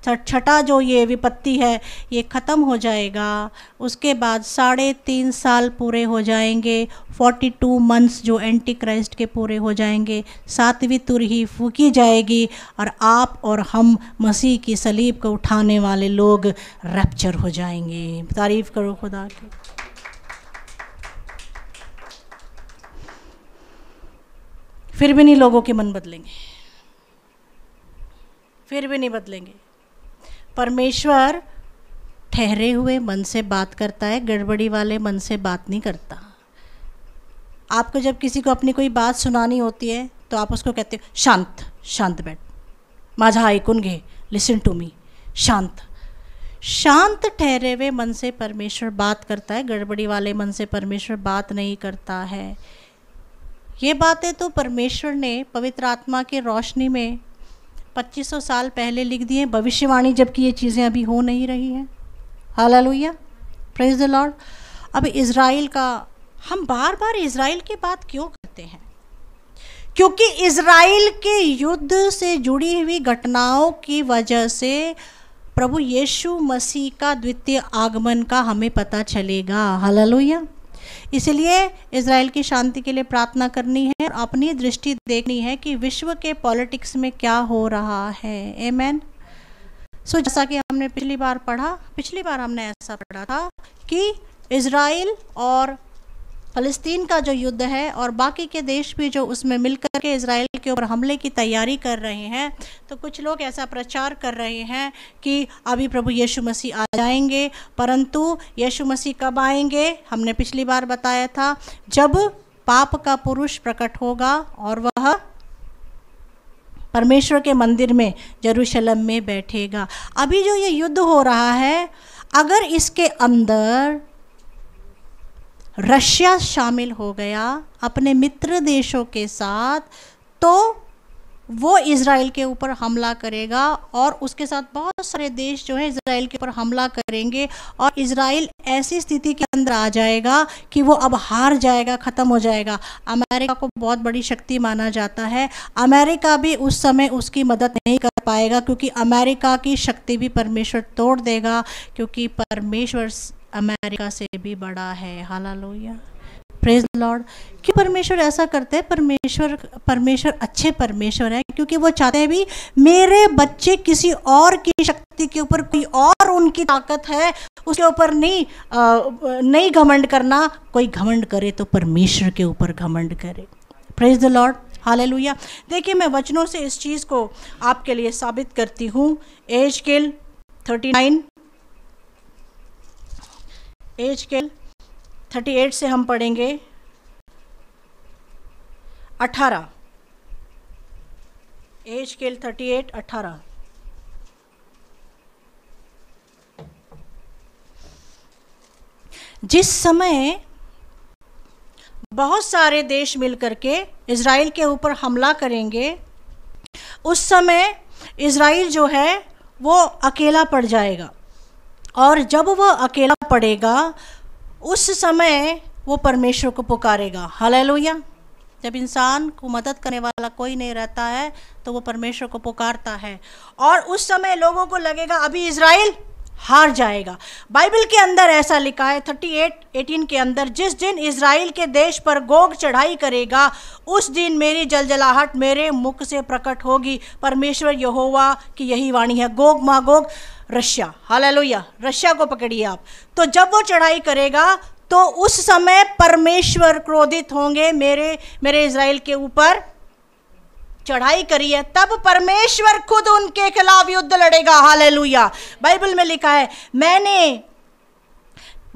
छठा जो ये विपत्ति है ये ख़त्म हो जाएगा, उसके बाद 3.5 साल पूरे हो जाएंगे, 42 मंथ्स जो एंटी क्राइस्ट के पूरे हो जाएंगे, 7वीं तुरही फूकी जाएगी और आप और हम मसीह की सलीब को उठाने वाले लोग रैप्चर हो जाएंगे। तारीफ़ करो खुदा की। फिर भी नहीं लोगों के मन बदलेंगे, फिर भी नहीं बदलेंगे। परमेश्वर ठहरे हुए मन से बात करता है, गड़बड़ी वाले मन से बात नहीं करता। आपको जब किसी को अपनी कोई बात सुनानी होती है तो आप उसको कहते हो शांत शांत बैठ, माझा ऐकून घे, लिसन टू मी, शांत। शांत ठहरे हुए मन से परमेश्वर बात करता है, गड़बड़ी वाले मन से परमेश्वर बात नहीं करता है। ये बातें तो परमेश्वर ने पवित्र आत्मा की रोशनी में 2500 साल पहले लिख दी हैं, भविष्यवाणी, जबकि ये चीज़ें अभी हो नहीं रही हैं। Hallelujah, praise the Lord. अब इज़राइल का, हम बार बार इज़राइल की बात क्यों करते हैं? क्योंकि इज़राइल के युद्ध से जुड़ी हुई घटनाओं की वजह से प्रभु यीशु मसीह का द्वितीय आगमन का हमें पता चलेगा। हालेलुया। इसलिए इज़राइल की शांति के लिए प्रार्थना करनी है और अपनी दृष्टि देखनी है कि विश्व के पॉलिटिक्स में क्या हो रहा है। आमेन। सो जैसा कि हमने पिछली बार हमने ऐसा पढ़ा था कि इज़राइल और फ़लस्तीन का जो युद्ध है और बाकी के देश भी जो उसमें मिलकर के इज़राइल के ऊपर हमले की तैयारी कर रहे हैं, तो कुछ लोग ऐसा प्रचार कर रहे हैं कि अभी प्रभु यीशु मसीह आ जाएंगे, परंतु यीशु मसीह कब आएंगे? हमने पिछली बार बताया था, जब पाप का पुरुष प्रकट होगा और वह परमेश्वर के मंदिर में यरूशलेम में बैठेगा। अभी जो ये युद्ध हो रहा है, अगर इसके अंदर रशिया शामिल हो गया अपने मित्र देशों के साथ, तो वो इज़राइल के ऊपर हमला करेगा और उसके साथ बहुत सारे देश जो है इज़राइल के ऊपर हमला करेंगे और इज़राइल ऐसी स्थिति के अंदर आ जाएगा कि वो अब हार जाएगा, ख़त्म हो जाएगा। अमेरिका को बहुत बड़ी शक्ति माना जाता है, अमेरिका भी उस समय उसकी मदद नहीं कर पाएगा, क्योंकि अमेरिका की शक्ति भी परमेश्वर तोड़ देगा, क्योंकि परमेश्वर अमेरिका से भी बड़ा है। Hallelujah, praise the Lord. क्यों परमेश्वर ऐसा करते हैं? परमेश्वर अच्छे परमेश्वर है, क्योंकि वो चाहते हैं भी मेरे बच्चे किसी और की शक्ति के ऊपर, कोई और उनकी ताकत है उसके ऊपर नहीं घमंड करना। कोई घमंड करे तो परमेश्वर के ऊपर घमंड करे। Praise the Lord, hallelujah. देखिए, मैं वचनों से इस चीज़ को आपके लिए साबित करती हूँ। एजकेल 38 से हम पढ़ेंगे 18। एजकेल 38:18। जिस समय बहुत सारे देश मिलकर के इज़राइल के ऊपर हमला करेंगे, उस समय इज़राइल जो है वो अकेला पड़ जाएगा, और जब वह अकेला पड़ेगा उस समय वो परमेश्वर को पुकारेगा। हालेलुया। जब इंसान को मदद करने वाला कोई नहीं रहता है तो वो परमेश्वर को पुकारता है, और उस समय लोगों को लगेगा अभी इज़राइल हार जाएगा। बाइबल के अंदर ऐसा लिखा है 38:18 के अंदर, जिस दिन इज़राइल के देश पर गोग चढ़ाई करेगा उस दिन मेरी जलजलाहट मेरे मुख से प्रकट होगी। परमेश्वर यहोवा की यही वाणी है। Gog Magog Russia, hallelujah, Russia को पकड़िए आप। तो जब वो चढ़ाई करेगा तो उस समय परमेश्वर क्रोधित होंगे, मेरे इज़राइल के ऊपर चढ़ाई करी है, तब परमेश्वर खुद उनके खिलाफ युद्ध लड़ेगा। हालेलुया। बाइबल में लिखा है, मैंने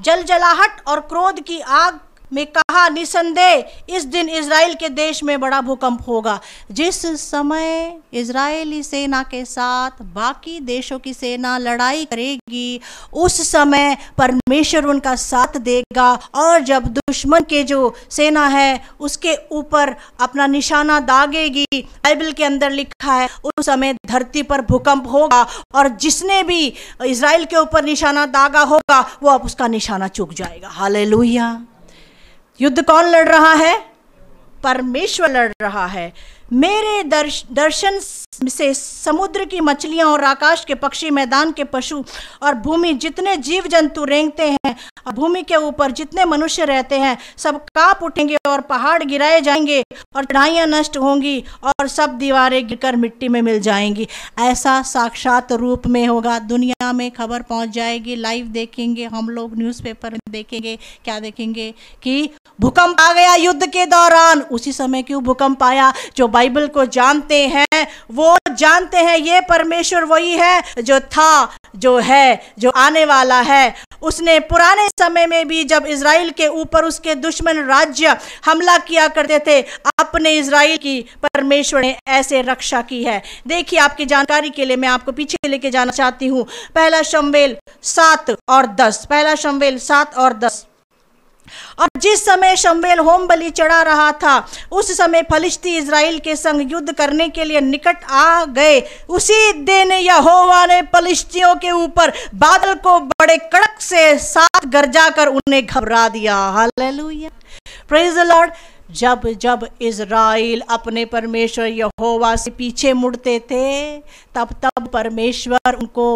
जलजलाहट और क्रोध की आग में कहा, निसंदेह इस दिन इज़राइल के देश में बड़ा भूकंप होगा। जिस समय इज़राइली सेना के साथ बाकी देशों की सेना लड़ाई करेगी, उस समय परमेश्वर उनका साथ देगा। और जब दुश्मन के जो सेना है उसके ऊपर अपना निशाना दागेगी, बाइबल के अंदर लिखा है उस समय धरती पर भूकंप होगा, और जिसने भी इज़राइल के ऊपर निशाना दागा होगा वो अब उसका निशाना चूक जाएगा। हालेलुया। युद्ध कौन लड़ रहा है? परमेश्वर लड़ रहा है। मेरे दर्शन से समुद्र की मछलियां और आकाश के पक्षी, मैदान के पशु और भूमि जितने जीव जंतु रेंगते हैं और भूमि के ऊपर जितने मनुष्य रहते हैं सब कांप उठेंगे, और पहाड़ गिराए जाएंगे, और चढ़ाइयाँ नष्ट होंगी, और सब दीवारें गिरकर मिट्टी में मिल जाएंगी। ऐसा साक्षात रूप में होगा। दुनिया में खबर पहुंच जाएगी, लाइव देखेंगे हम लोग, न्यूज़पेपर में देखेंगे। क्या देखेंगे? कि भूकंप आ गया युद्ध के दौरान। उसी समय क्यों भूकंप आया? जो बाइबल को जानते हैं वो जानते हैं ये परमेश्वर वही है जो था, जो है, जो आने वाला है। उसने पुराने समय में भी जब इज़राइल के ऊपर उसके दुश्मन राज्य हमला किया करते थे, अपने इज़राइल की परमेश्वर ने ऐसे रक्षा की है। देखिए, आपकी जानकारी के लिए मैं आपको पीछे लेके जाना चाहती हूँ। पहला शमूएल 7 और 10, पहला शमूएल 7 और 10। और जिस समय शमूएल होम बलि चढ़ा रहा था, उस समय फलिश्ती इज़राइल के संग युद्ध करने के लिए निकट आ गए। उसी दिन यहोवा ने फलिश्तियों के ऊपर बादल को बड़े कड़क से साथ गरजा कर उन्हें घबरा दिया। Hallelujah, praise the Lord. जब जब इज़राइल अपने परमेश्वर यहोवा से पीछे मुड़ते थे, तब तब परमेश्वर उनको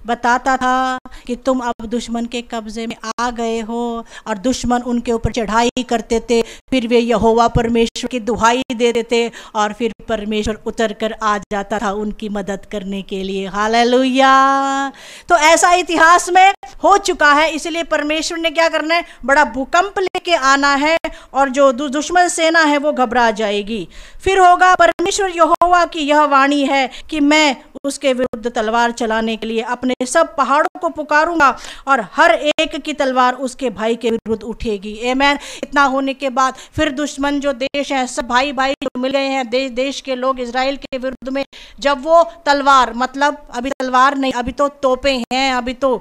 बताता था कि तुम अब दुश्मन के कब्जे में आ गए हो, और दुश्मन उनके ऊपर चढ़ाई करते थे। फिर वे यहोवा परमेश्वर की दुहाई देते थे, और फिर परमेश्वर उतर कर आ जाता था उनकी मदद करने के लिए। हालेलुया। तो ऐसा इतिहास में हो चुका है, इसलिए परमेश्वर ने क्या करना है? बड़ा भूकंप लेके आना है, और जो दुश्मन सेना है वो घबरा जाएगी। फिर होगा, परमेश्वर यहोवा की यह वाणी है कि मैं उसके विरुद्ध तलवार चलाने के लिए अपने सब पहाड़ों को पुकारूंगा, और हर एक की तलवार उसके भाई के विरुद्ध उठेगी। आमीन। इतना होने के बाद फिर दुश्मन जो देश हैं, सब भाई भाई जो मिल गए हैं, देश देश के लोग इज़राइल के विरुद्ध में, जब वो तलवार, मतलब अभी तलवार नहीं, अभी तो तोपें हैं, अभी तो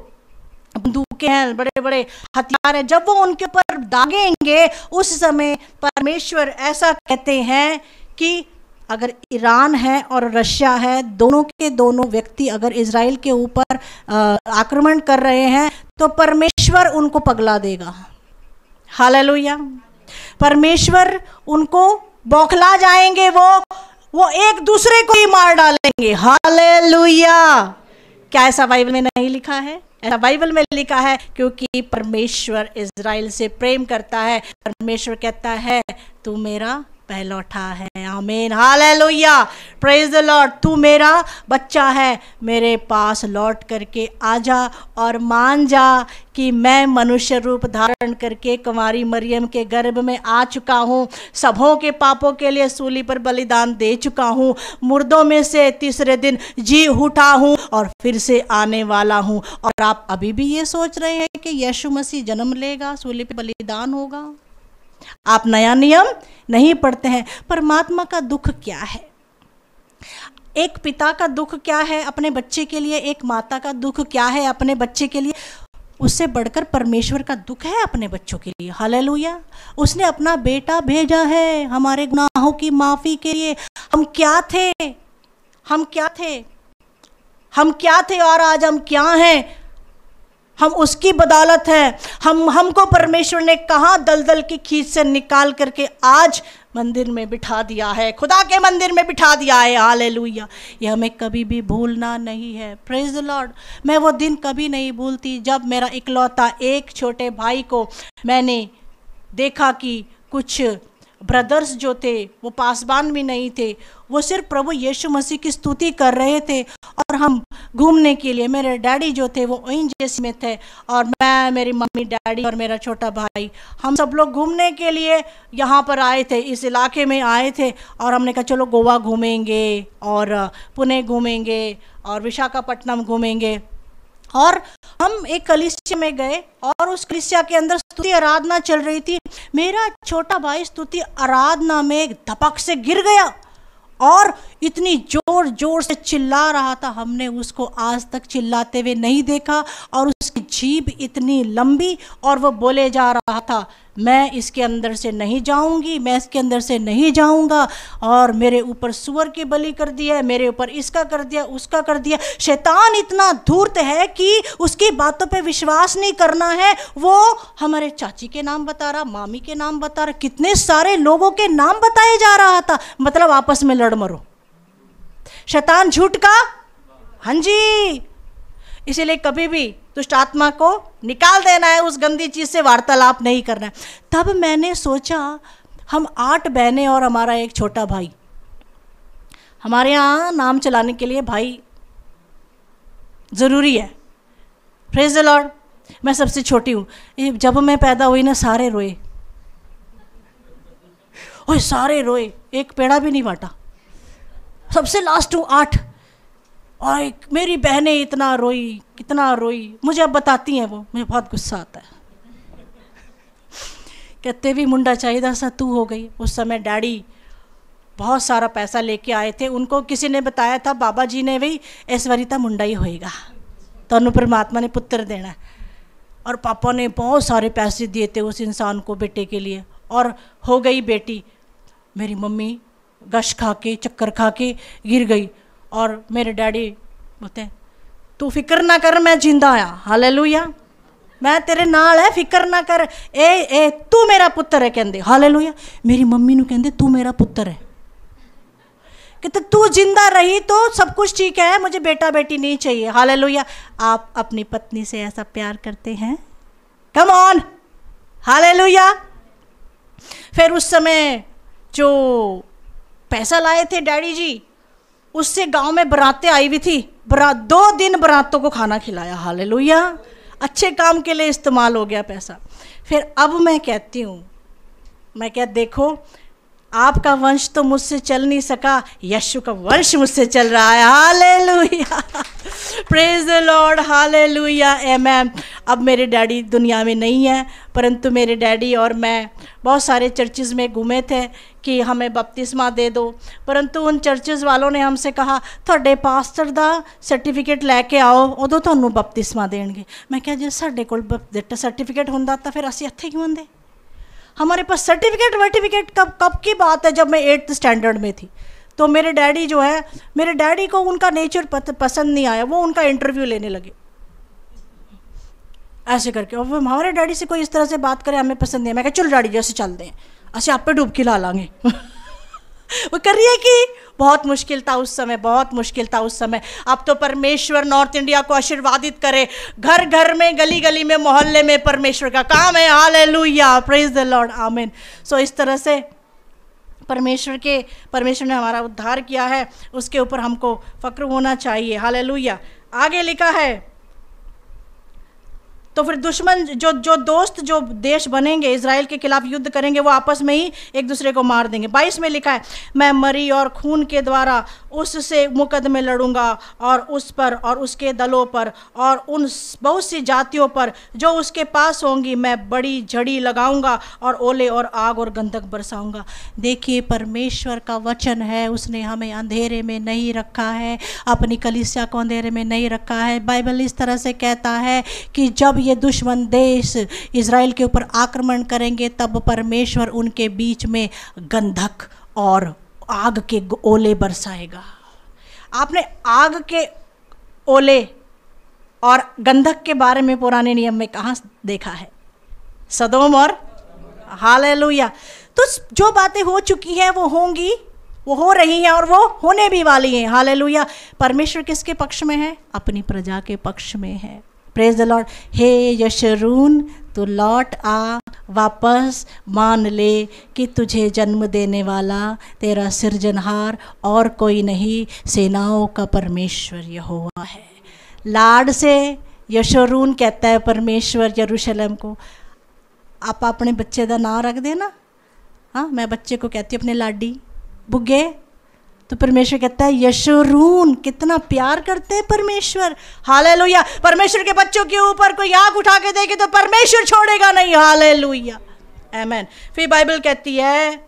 बंदूकें हैं, बड़े बड़े हथियार हैं, जब वो उनके ऊपर दागेंगे, उस समय परमेश्वर ऐसा कहते हैं कि अगर ईरान है और रशिया है, दोनों के दोनों व्यक्ति अगर इज़राइल के ऊपर आक्रमण कर रहे हैं, तो परमेश्वर उनको पगला देगा। हालेलुया। परमेश्वर उनको बौखला जाएंगे, वो एक दूसरे को ही मार डालेंगे। हालेलुया। क्या ऐसा बाइबल में नहीं लिखा है? ऐसा बाइबल में लिखा है, क्योंकि परमेश्वर इज़राइल से प्रेम करता है। परमेश्वर कहता है तू मेरा पहलौठा है। आमीन, हालेलुया, प्रेज द लॉर्ड। तू मेरा बच्चा है, मेरे पास लौट करके आजा और मान जा कि मैं मनुष्य रूप धारण करके कुमारी मरियम के गर्भ में आ चुका हूँ, सबों के पापों के लिए सूली पर बलिदान दे चुका हूँ, मुर्दों में से तीसरे दिन जी उठा हूँ और फिर से आने वाला हूँ। और आप अभी भी ये सोच रहे हैं कि यीशु मसीह जन्म लेगा, सूली पर बलिदान होगा? आप नया नियम नहीं पढ़ते हैं। परमात्मा का दुख क्या है? एक पिता का दुख क्या है अपने बच्चे के लिए? एक माता का दुख क्या है अपने बच्चे के लिए? उससे बढ़कर परमेश्वर का दुख है अपने बच्चों के लिए। हालेलुया। उसने अपना बेटा भेजा है हमारे गुनाहों की माफी के लिए। हम क्या थे? हम क्या थे? हम क्या थे और आज हम क्या हैं? हम उसकी बदौलत है। हमको परमेश्वर ने कहाँ दलदल की खींच से निकाल करके आज मंदिर में बिठा दिया है, खुदा के मंदिर में बिठा दिया है। हालेलुया। यह हमें कभी भी भूलना नहीं है। Praise the Lord. मैं वो दिन कभी नहीं भूलती जब मेरा इकलौता एक छोटे भाई को मैंने देखा कि कुछ ब्रदर्स जो थे वो पासबान भी नहीं थे, वो सिर्फ प्रभु यीशु मसीह की स्तुति कर रहे थे। और हम घूमने के लिए, मेरे डैडी जो थे वो ओएनजीसी में थे, और मैं, मेरी मम्मी, डैडी और मेरा छोटा भाई, हम सब लोग घूमने के लिए यहाँ पर आए थे, इस इलाके में आए थे। और हमने कहा चलो गोवा घूमेंगे और पुणे घूमेंगे और विशाखापट्टनम घूमेंगे। और हम एक कलीसिया में गए और उस कलीसिया के अंदर स्तुति आराधना चल रही थी। मेरा छोटा भाई स्तुति आराधना में एक धपक से गिर गया और इतनी जोर जोर से चिल्ला रहा था, हमने उसको आज तक चिल्लाते हुए नहीं देखा। और उसकी जीभ इतनी लंबी और वो बोले जा रहा था, मैं इसके अंदर से नहीं जाऊंगी, मैं इसके अंदर से नहीं जाऊंगा, और मेरे ऊपर सुअर की बलि कर दिया, मेरे ऊपर इसका कर दिया, उसका कर दिया। शैतान इतना धूर्त है कि उसकी बातों पे विश्वास नहीं करना है। वो हमारे चाची के नाम बता रहा, मामी के नाम बता रहा, कितने सारे लोगों के नाम बताए जा रहा था। मतलब आपस में लड़ मरो। शैतान झूठ का, हाँ जी। इसीलिए कभी भी दुष्ट आत्मा को निकाल देना है, उस गंदी चीज से वार्तालाप नहीं करना है। तब मैंने सोचा, हम 8 बहनें और हमारा एक छोटा भाई, हमारे यहाँ नाम चलाने के लिए भाई जरूरी है। Praise the Lord. मैं सबसे छोटी हूँ। जब मैं पैदा हुई ना, सारे रोए, और सारे रोए, एक पेड़ा भी नहीं बांटा। सबसे लास्ट हूँ 8, और मेरी बहनें इतना रोई, कितना रोई। मुझे अब बताती हैं वो, मुझे बहुत गुस्सा आता है। कहते भी मुंडा चाहिए सा तू हो गई। उस समय डैडी बहुत सारा पैसा लेके आए थे। उनको किसी ने बताया था, बाबा जी ने, भी ऐश्वर्यता मुंडा ही होएगा, तो अनु परमात्मा ने पुत्र देना। और पापा ने बहुत सारे पैसे दिए थे उस इंसान को, बेटे के लिए। और हो गई बेटी। मेरी मम्मी गश खा के, चक्कर खा के गिर गई। और मेरे डैडी बोलते हैं, तू फिक्र ना कर, मैं जिंदा आया, हालेलुया, मैं तेरे नाल है, फिक्र ना कर। ए तू मेरा पुत्र है, कहते हालेलुया। मेरी मम्मी नू कहते तू मेरा पुत्र है। कहते तू जिंदा रही तो सब कुछ ठीक है, मुझे बेटा बेटी नहीं चाहिए, हालेलुया। आप अपनी पत्नी से ऐसा प्यार करते हैं? Come on, hallelujah. फिर उस समय जो पैसा लाए थे डैडी जी, उससे गांव में बरातें आई हुई थी। 2 दिन बरातों को खाना खिलाया, हालेलुया। अच्छे काम के लिए इस्तेमाल हो गया पैसा। फिर अब मैं कहती हूँ, मैं क्या, देखो आपका वंश तो मुझसे चल नहीं सका, यीशु का वंश मुझसे चल रहा है, hallelujah. Praise the Lord, hallelujah, amen. अब मेरे डैडी दुनिया में नहीं है, परंतु मेरे डैडी और मैं बहुत सारे चर्चेज़ में घूमे थे कि हमें बपतिस्मा दे दो। परंतु उन चर्चेज़ वालों ने हमसे कहा, थोड़े पास्टर दा सर्टिफिकेट लैके आओ, उदों तुहानूं बपतिस्मा देंगे। मैं क्या, जे साडे कोल सर्टिफिकेट हुंदा तो फिर असीं इत्थे क्यों आंदे? हमारे पास सर्टिफिकेट कब की बात है, जब मैं 8th स्टैंडर्ड में थी। तो मेरे डैडी जो है, मेरे डैडी को उनका नेचर पसंद नहीं आया, वो उनका इंटरव्यू लेने लगे ऐसे करके। और हमारे डैडी से कोई इस तरह से बात करे, हमें पसंद नहीं है। मैं कहा चल डैडी जैसे चलते हैं, असी आप पे डुबकी ला लांगे। वो कर रही है कि बहुत मुश्किल था उस समय, बहुत मुश्किल था उस समय। अब तो परमेश्वर नॉर्थ इंडिया को आशीर्वादित करे, घर घर में, गली गली में, मोहल्ले में परमेश्वर का काम है, हालेलुया, प्रेज द लॉर्ड, आमीन। सो इस तरह से परमेश्वर ने हमारा उद्धार किया है, उसके ऊपर हमको फक्र होना चाहिए, हालेलुया। आगे लिखा है, तो फिर दुश्मन जो दोस्त जो देश बनेंगे, इजराइल के खिलाफ युद्ध करेंगे, वो आपस में ही एक दूसरे को मार देंगे। 22 में लिखा है, मैं मरी और खून के द्वारा उससे मुकदमे लड़ूंगा, और उस पर और उसके दलों पर और उन बहुत सी जातियों पर जो उसके पास होंगी मैं बड़ी झड़ी लगाऊंगा, और ओले और आग और गंधक बरसाऊंगा। देखिए, परमेश्वर का वचन है, उसने हमें अंधेरे में नहीं रखा है, अपनी कलीसिया को अंधेरे में नहीं रखा है। बाइबल इस तरह से कहता है कि जब ये दुश्मन देश इज़राइल के ऊपर आक्रमण करेंगे, तब परमेश्वर उनके बीच में गंधक और आग के ओले बरसाएगा। आपने आग के ओले और गंधक के बारे में पुराने नियम में कहाँ देखा है? सदोम और, हालेलुया। तो जो बातें हो चुकी हैं वो होंगी, वो हो रही हैं, और वो होने भी वाली हैं, हालेलुया। परमेश्वर किसके पक्ष में है? अपनी प्रजा के पक्ष में है। Praise the Lord. हे यशरून, तू लौट आ, वापस मान ले कि तुझे जन्म देने वाला तेरा सृजनहार और कोई नहीं, सेनाओं का परमेश्वर यहोवा है। लाड से यशरून कहता है परमेश्वर यरूशलेम को। आप अपने बच्चे का नाम रख देना। हाँ, मैं बच्चे को कहती हूँ अपने लाडी बुग्गे, तो परमेश्वर कहता है यशूरून, कितना प्यार करते हैं परमेश्वर। हालेलुया। परमेश्वर के बच्चों के ऊपर कोई आग उठा के देखे तो परमेश्वर छोड़ेगा नहीं। हालेलुया, आमीन। फिर बाइबल कहती है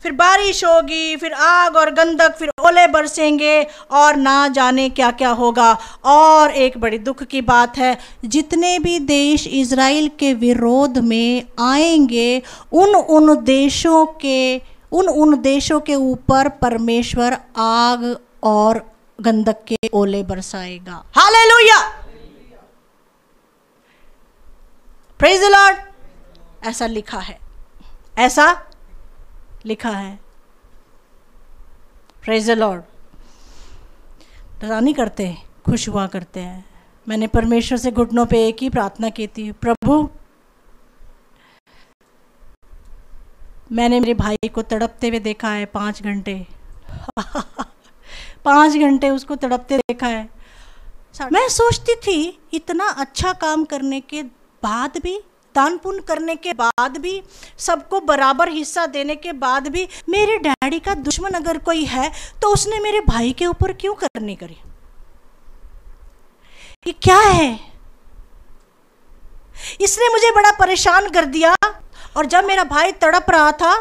फिर बारिश होगी, फिर आग और गंधक, फिर ओले बरसेंगे और ना जाने क्या क्या होगा। और एक बड़ी दुख की बात है, जितने भी देश इज़राइल के विरोध में आएंगे उन देशों के ऊपर परमेश्वर आग और गंधक के ओले बरसाएगा। Hallelujah, praise the Lord. ऐसा लिखा है, ऐसा लिखा है। Praise the Lord. डरा नहीं करते, खुश हुआ करते हैं। मैंने परमेश्वर से घुटनों पे एक ही प्रार्थना की थी, प्रभु मैंने मेरे भाई को तड़पते हुए देखा है 5 घंटे 5 घंटे उसको तड़पते देखा है। मैं सोचती थी इतना अच्छा काम करने के बाद भी, दान पुण्य करने के बाद भी, सबको बराबर हिस्सा देने के बाद भी, मेरे डैडी का दुश्मन अगर कोई है तो उसने मेरे भाई के ऊपर क्यों करनी करी? ये क्या है? इसने मुझे बड़ा परेशान कर दिया। और जब मेरा भाई तड़प रहा था,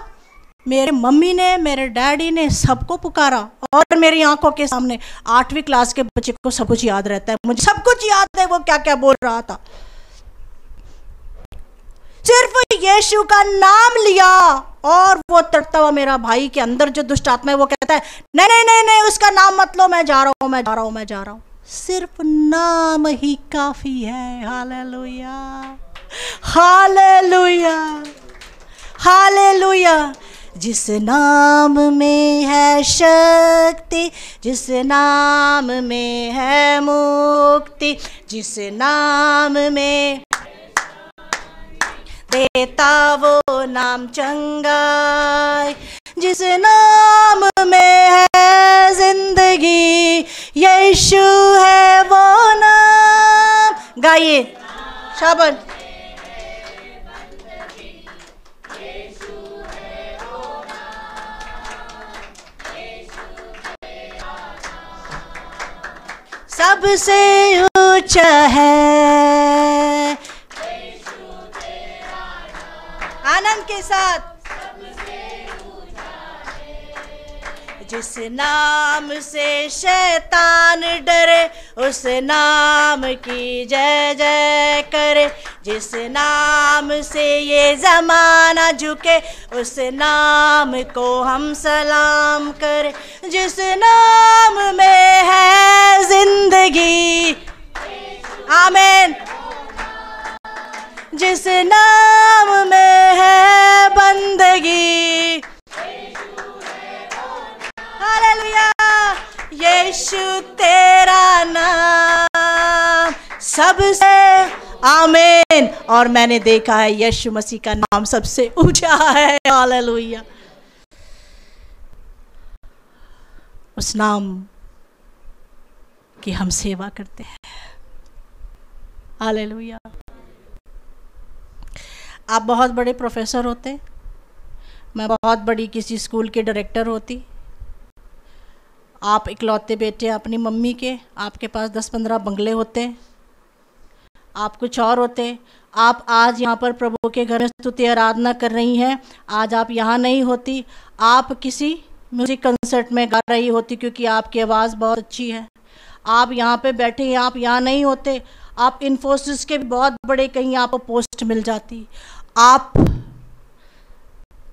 मेरे मम्मी ने, मेरे डैडी ने सबको पुकारा और मेरी आंखों के सामने 8वीं क्लास के बच्चे को सब कुछ याद रहता है, मुझे सब कुछ याद है वो क्या क्या बोल रहा था। सिर्फ यीशु का नाम लिया और वो तड़पता हुआ मेरा भाई के अंदर जो दुष्ट आत्मा है वो कहता है नहीं नहीं नहीं नहीं, उसका नाम मत लो, मैं जा रहा हूं, मैं जा रहा हूं, मैं जा रहा हूं। सिर्फ नाम ही काफी है। Hallelujah, hallelujah, hallelujah. जिस नाम में है शक्ति, जिस नाम में है मुक्ति, जिस नाम में देता वो नाम चंगाई, जिस नाम में है जिंदगी, यीशु है वो नाम। गाइए शाबाश। सबसे ऊंचा है, आनंद के साथ, जिस नाम से शैतान डरे उस नाम की जय जय करे, जिस नाम से ये जमाना झुके उस नाम को हम सलाम करें, जिस नाम में है जिंदगी, आमीन, जिस नाम में है बंदगी, हालेलुया, यीशु तेरा नाम सबसे, आमीन। और मैंने देखा है यीशु मसीह का नाम सबसे ऊंचा है। हालेलुया। उस नाम की हम सेवा करते हैं। हालेलुया। आप बहुत बड़े प्रोफेसर होते, मैं बहुत बड़ी किसी स्कूल के डायरेक्टर होती, आप इकलौते बेटे अपनी मम्मी के, आपके पास 10-15 बंगले होते, आप कुछ और होते। आप आज यहाँ पर प्रभु के घर में स्तुति आराधना कर रही हैं, आज आप यहाँ नहीं होती, आप किसी म्यूज़िक कंसर्ट में गा रही होती क्योंकि आपकी आवाज़ बहुत अच्छी है। आप यहाँ पे बैठे हैं, आप यहाँ नहीं होते, आप इन्फोसिस के बहुत बड़े कहीं आपको पोस्ट मिल जाती। आप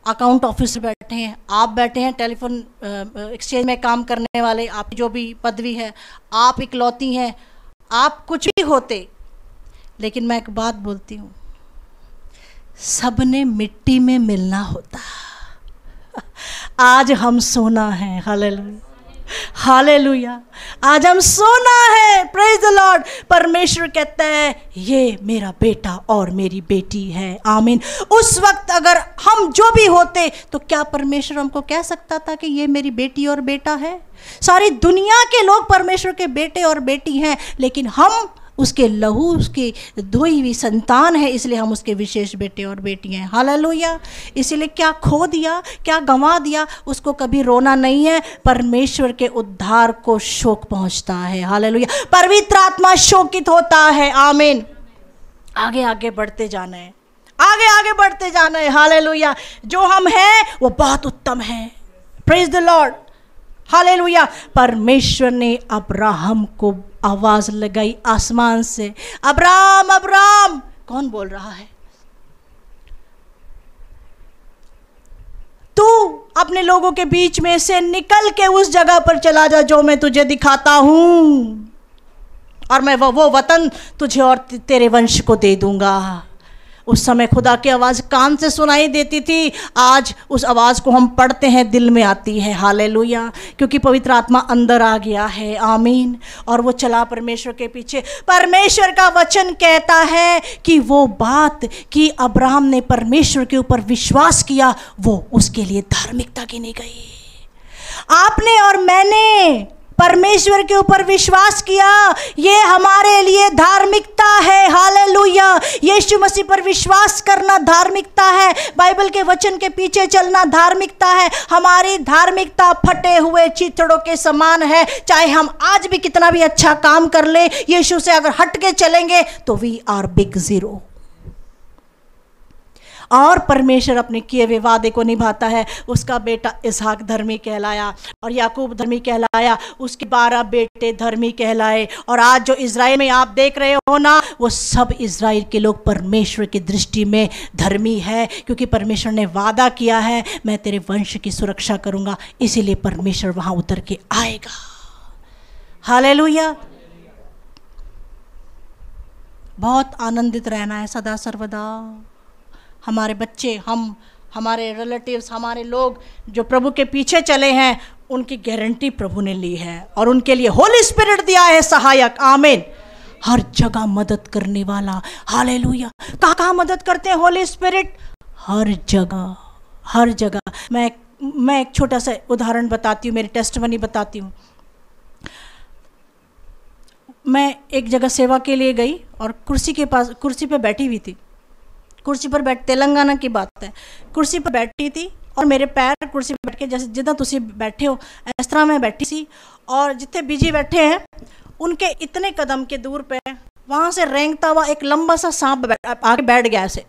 अकाउंट ऑफिस में बैठे हैं, आप बैठे हैं टेलीफोन एक्सचेंज में काम करने वाले, आप जो भी पदवी है, आप इकलौती हैं, आप कुछ भी होते। लेकिन मैं एक बात बोलती हूँ, सबने मिट्टी में मिलना होता। आज हम सोना है। Hallelujah, hallelujah. आज हम सोना है। Praise the Lord. परमेश्वर कहता है ये मेरा बेटा और मेरी बेटी है। आमीन। उस वक्त अगर हम जो भी होते तो क्या परमेश्वर हमको कह सकता था कि ये मेरी बेटी और बेटा है? सारी दुनिया के लोग परमेश्वर के बेटे और बेटी हैं, लेकिन हम उसके लहू, उसकी धोई हुई संतान है, इसलिए हम उसके विशेष बेटे और बेटियां हैं। हालेलुया। इसीलिए क्या खो दिया, क्या गंवा दिया, उसको कभी रोना नहीं है। परमेश्वर के उद्धार को शोक पहुंचता है। हालेलुया। पवित्र आत्मा शोकित होता है। आमीन। आगे आगे बढ़ते जाना है, आगे आगे बढ़ते जाना है। हालेलुया। जो हम हैं वो बहुत उत्तम है। Praise the Lord. हालेलुया। परमेश्वर ने अब्राहम को आवाज लगाई आसमान से, अब्राम अब्राम। कौन बोल रहा है? तू अपने लोगों के बीच में से निकल के उस जगह पर चला जा जो मैं तुझे दिखाता हूं, और मैं वो वतन तुझे और तेरे वंश को दे दूंगा। उस समय खुदा की आवाज़ कान से सुनाई देती थी, आज उस आवाज़ को हम पढ़ते हैं, दिल में आती है। हालेलुया। क्योंकि पवित्र आत्मा अंदर आ गया है। आमीन। और वो चला परमेश्वर के पीछे। परमेश्वर का वचन कहता है कि वो बात कि अब्राहम ने परमेश्वर के ऊपर विश्वास किया, वो उसके लिए धार्मिकता गिनी गई। आपने और मैंने परमेश्वर के ऊपर विश्वास किया, ये हमारे लिए धार्मिकता है। हालेलुया। यीशु मसीह पर विश्वास करना धार्मिकता है। बाइबल के वचन के पीछे चलना धार्मिकता है। हमारी धार्मिकता फटे हुए चिथड़ों के समान है। चाहे हम आज भी कितना भी अच्छा काम कर ले, यीशु से अगर हट के चलेंगे तो वी आर बिग जीरो। और परमेश्वर अपने किए हुए वादे को निभाता है। उसका बेटा इसहाक धर्मी कहलाया और याकूब धर्मी कहलाया, उसके 12 बेटे धर्मी कहलाए। और आज जो इज़राइल में आप देख रहे हो ना, वो सब इज़राइल के लोग परमेश्वर की दृष्टि में धर्मी है, क्योंकि परमेश्वर ने वादा किया है मैं तेरे वंश की सुरक्षा करूंगा। इसीलिए परमेश्वर वहां उतर के आएगा। हालेलुया। बहुत आनंदित रहना है सदा सर्वदा। हमारे बच्चे, हमारे रिलेटिव्स, हमारे लोग जो प्रभु के पीछे चले हैं, उनकी गारंटी प्रभु ने ली है और उनके लिए होली स्पिरिट दिया है सहायक। आमीन। हर जगह मदद करने वाला। हालेलुया। कहाँ मदद करते हैं होली स्पिरिट? हर जगह, हर जगह। मैं एक छोटा सा उदाहरण बताती हूँ, मेरी टेस्टमनी बताती हूँ। मैं एक जगह सेवा के लिए गई और कुर्सी पे बैठी हुई थी। कुर्सी पर तेलंगाना की बात है, कुर्सी पर बैठी थी और मेरे पैर कुर्सी पर बैठ के, जैसे जितना तुसी बैठे हो इस तरह मैं बैठी सी, और जितने बीजी बैठे हैं उनके इतने कदम के दूर पे वहाँ से रेंगता हुआ एक लंबा सा सांप आके बैठ गया ऐसे।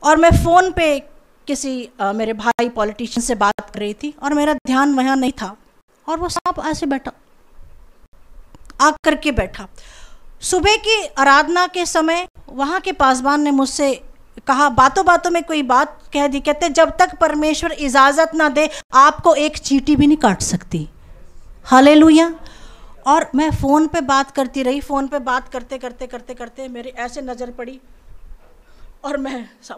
और मैं फ़ोन पे किसी मेरे भाई पॉलिटिशियन से बात कर रही थी और मेरा ध्यान वहाँ नहीं था, और वो सांप ऐसे बैठा, आग करके बैठा। सुबह की आराधना के समय वहाँ के पासवान ने मुझसे कहा, बातों बातों में कोई बात कह दी, कहते जब तक परमेश्वर इजाज़त ना दे आपको एक चींटी भी नहीं काट सकती। हालेलुया। और मैं फ़ोन पे बात करती रही, फ़ोन पे बात करते करते करते करते मेरी ऐसे नज़र पड़ी और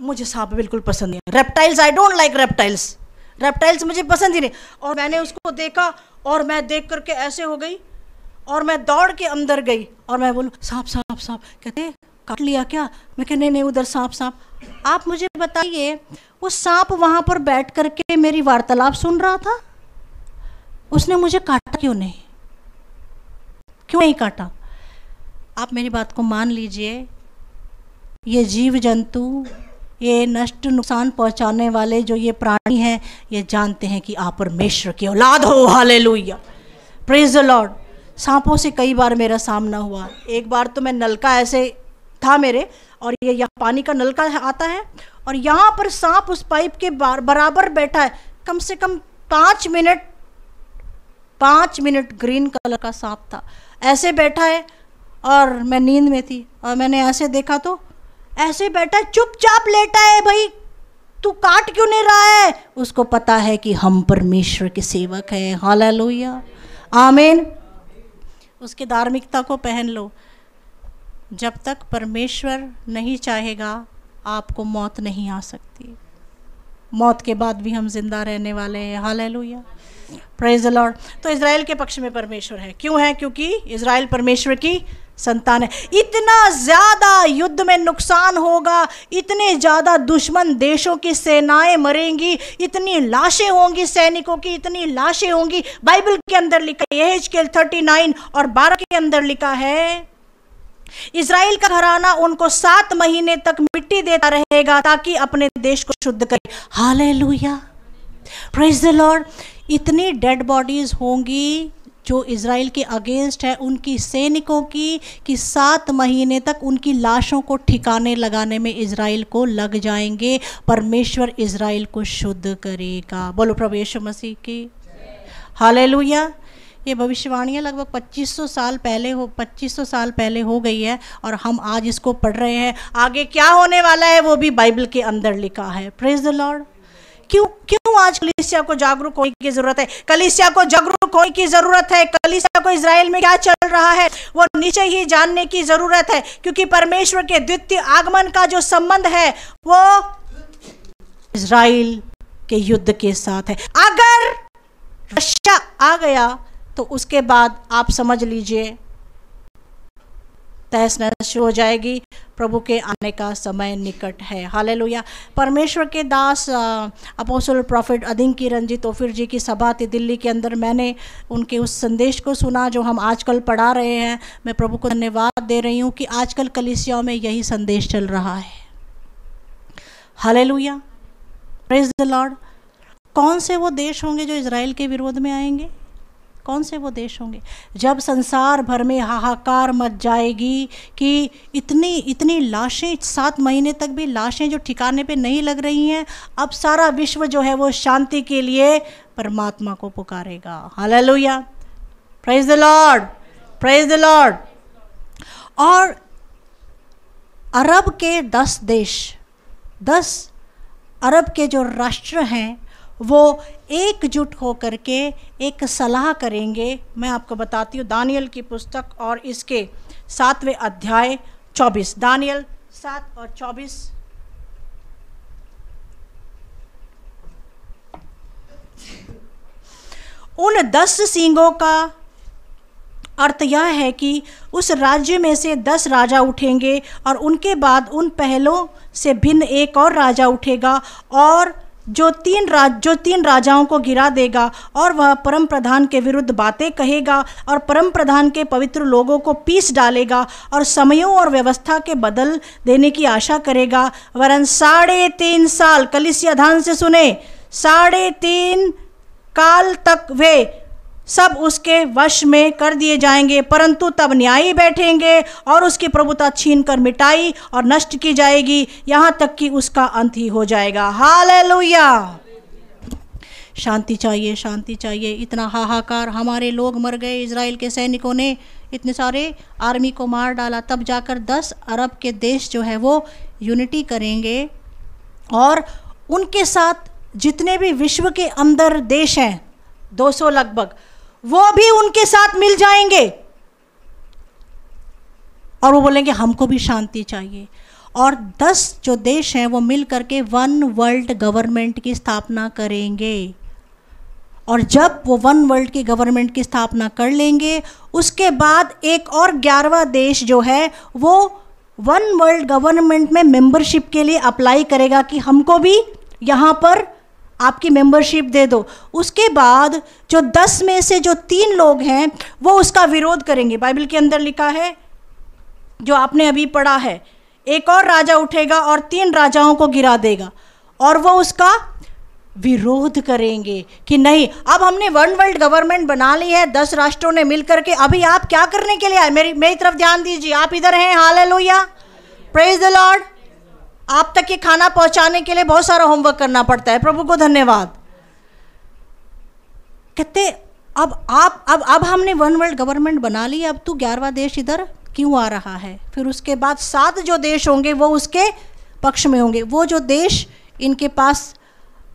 मुझे सांप बिल्कुल पसंद नहीं है। Reptiles, I don't like reptiles. Reptiles मुझे पसंद ही नहीं। और मैंने उसको देखा और मैं देख करके ऐसे हो गई और मैं दौड़ के अंदर गई और मैं बोलूँ सांप सांप सांप। कहते काट लिया क्या? मैं कह नहीं उधर सांप सांप। आप मुझे बताइए, वो सांप वहाँ पर बैठ करके मेरी वार्तालाप सुन रहा था, उसने मुझे काटा क्यों नहीं? क्यों नहीं काटा? आप मेरी बात को मान लीजिए, ये जीव जंतु, ये नष्ट नुकसान पहुँचाने वाले जो ये प्राणी हैं, ये जानते हैं कि आप परमेश्वर की औलाद हो। हालेलुया। Praise the Lord. सांपों से कई बार मेरा सामना हुआ। एक बार तो मैं नलका ऐसे था मेरे, और ये यहाँ पानी का नलका आता है और यहाँ पर सांप उस पाइप के बराबर बैठा है। कम से कम 5 मिनट ग्रीन कलर का सांप था, ऐसे बैठा है और मैं नींद में थी और मैंने ऐसे देखा तो ऐसे बैठा है, चुपचाप लेटा है। भाई तू काट क्यों नहीं रहा है? उसको पता है कि हम परमेश्वर के सेवक हैं। हालेलुया। आमीन। उसकी धार्मिकता को पहन लो। जब तक परमेश्वर नहीं चाहेगा आपको मौत नहीं आ सकती। मौत के बाद भी हम जिंदा रहने वाले हैं। हालेलुया। Praise the Lord. तो इज़राइल के पक्ष में परमेश्वर है। क्यों है? क्योंकि इज़राइल परमेश्वर की संतान है। इतना ज़्यादा युद्ध में नुकसान होगा, इतने ज़्यादा दुश्मन देशों की सेनाएं मरेंगी, इतनी लाशें होंगी सैनिकों की, इतनी लाशें होंगी। बाइबल के अंदर लिखा है, यहेजकेल 39 और 12 के अंदर लिखा है, इज़राइल का घराना उनको 7 महीने तक मिट्टी देता रहेगा ताकि अपने देश को शुद्ध करे। Hallelujah, praise the Lord. इतनी डेड बॉडीज होंगी जो इज़राइल के अगेंस्ट है, उनकी सैनिकों की, कि 7 महीने तक उनकी लाशों को ठिकाने लगाने में इज़राइल को लग जाएंगे। परमेश्वर इज़राइल को शुद्ध करेगा। बोलो प्रभु यीशु मसीह की हालेलुया। ये भविष्यवाणियाँ लगभग 2500 साल पहले हो गई है और हम आज इसको पढ़ रहे हैं। आगे क्या होने वाला है वो भी बाइबल के अंदर लिखा है। Praise the Lord. क्यों आज कलीसिया को जागरूक होने की जरूरत है? कलीसिया को जागरूक होने की जरूरत है। कलीसिया को इज़राइल में क्या चल रहा है वो नीचे ही जानने की जरूरत है, क्योंकि परमेश्वर के द्वितीय आगमन का जो संबंध है वो इज़राइल के युद्ध के साथ है। अगर रशिया आ गया तो उसके बाद आप समझ लीजिए तहस नहस शुरू हो जाएगी। प्रभु के आने का समय निकट है। हालेलुया। परमेश्वर के दास अपोस्टल प्रॉफिट अदिंकी रंजीत तोफिर जी की सभा थी दिल्ली के अंदर। मैंने उनके उस संदेश को सुना जो हम आजकल पढ़ा रहे हैं। मैं प्रभु को धन्यवाद दे रही हूँ कि आजकल कलीसियाओं में यही संदेश चल रहा है। Hallelujah, praise the Lord. कौन से वो देश होंगे जो इज़राइल के विरोध में आएंगे? कौन से वो देश होंगे? जब संसार भर में हाहाकार मच जाएगी कि इतनी लाशें, 7 महीने तक भी लाशें जो ठिकाने पे नहीं लग रही हैं, अब सारा विश्व जो है वो शांति के लिए परमात्मा को पुकारेगा। Hallelujah, praise the Lord, praise the Lord. और अरब के 10 देश, 10 अरब के जो राष्ट्र हैं वो एकजुट होकर के एक सलाह करेंगे। मैं आपको बताती हूँ दानियल की पुस्तक और इसके 7वें अध्याय 24, दानियल 7 और 24। उन 10 सींगों का अर्थ यह है कि उस राज्य में से 10 राजा उठेंगे और उनके बाद उन पहलों से भिन्न एक और राजा उठेगा और जो तीन राजाओं को गिरा देगा और वह परम प्रधान के विरुद्ध बातें कहेगा और परम प्रधान के पवित्र लोगों को पीस डालेगा और समयों और व्यवस्था के बदल देने की आशा करेगा। वरन 3.5 साल, कलीसिया ध्यान से सुने, 3.5 काल तक वे सब उसके वश में कर दिए जाएंगे, परंतु तब न्यायी बैठेंगे और उसकी प्रभुता छीन कर मिटाई और नष्ट की जाएगी, यहाँ तक कि उसका अंत ही हो जाएगा। हालेलुया। शांति चाहिए, शांति चाहिए। इतना हाहाकार, हमारे लोग मर गए, इज़राइल के सैनिकों ने इतने सारे आर्मी को मार डाला, तब जाकर 10 अरब के देश जो है वो यूनिटी करेंगे और उनके साथ जितने भी विश्व के अंदर देश हैं 200 लगभग, वो भी उनके साथ मिल जाएंगे और वो बोलेंगे हमको भी शांति चाहिए। और 10 जो देश हैं वो मिल करके 1 वर्ल्ड गवर्नमेंट की स्थापना करेंगे। और जब वो 1 वर्ल्ड की गवर्नमेंट की स्थापना कर लेंगे, उसके बाद एक और 11वां देश जो है वो 1 वर्ल्ड गवर्नमेंट में मेंबरशिप के लिए अप्लाई करेगा कि हमको भी यहाँ पर आपकी मेंबरशिप दे दो। उसके बाद जो 10 में से जो 3 लोग हैं वो उसका विरोध करेंगे। बाइबल के अंदर लिखा है जो आपने अभी पढ़ा है, एक और राजा उठेगा और 3 राजाओं को गिरा देगा और वो उसका विरोध करेंगे कि नहीं, अब हमने 1 वर्ल्ड गवर्नमेंट बना ली है, 10 राष्ट्रों ने मिलकर के, अभी आप क्या करने के लिए आए? मेरी तरफ ध्यान दीजिए, आप इधर हैं। Hallelujah, praise the Lord. आप तक ये खाना पहुंचाने के लिए बहुत सारा होमवर्क करना पड़ता है। प्रभु को धन्यवाद। कहते अब हमने 1 वर्ल्ड गवर्नमेंट बना ली, अब तू 11वां देश इधर क्यों आ रहा है? फिर उसके बाद 7 जो देश होंगे वो उसके पक्ष में होंगे। वो जो देश इनके पास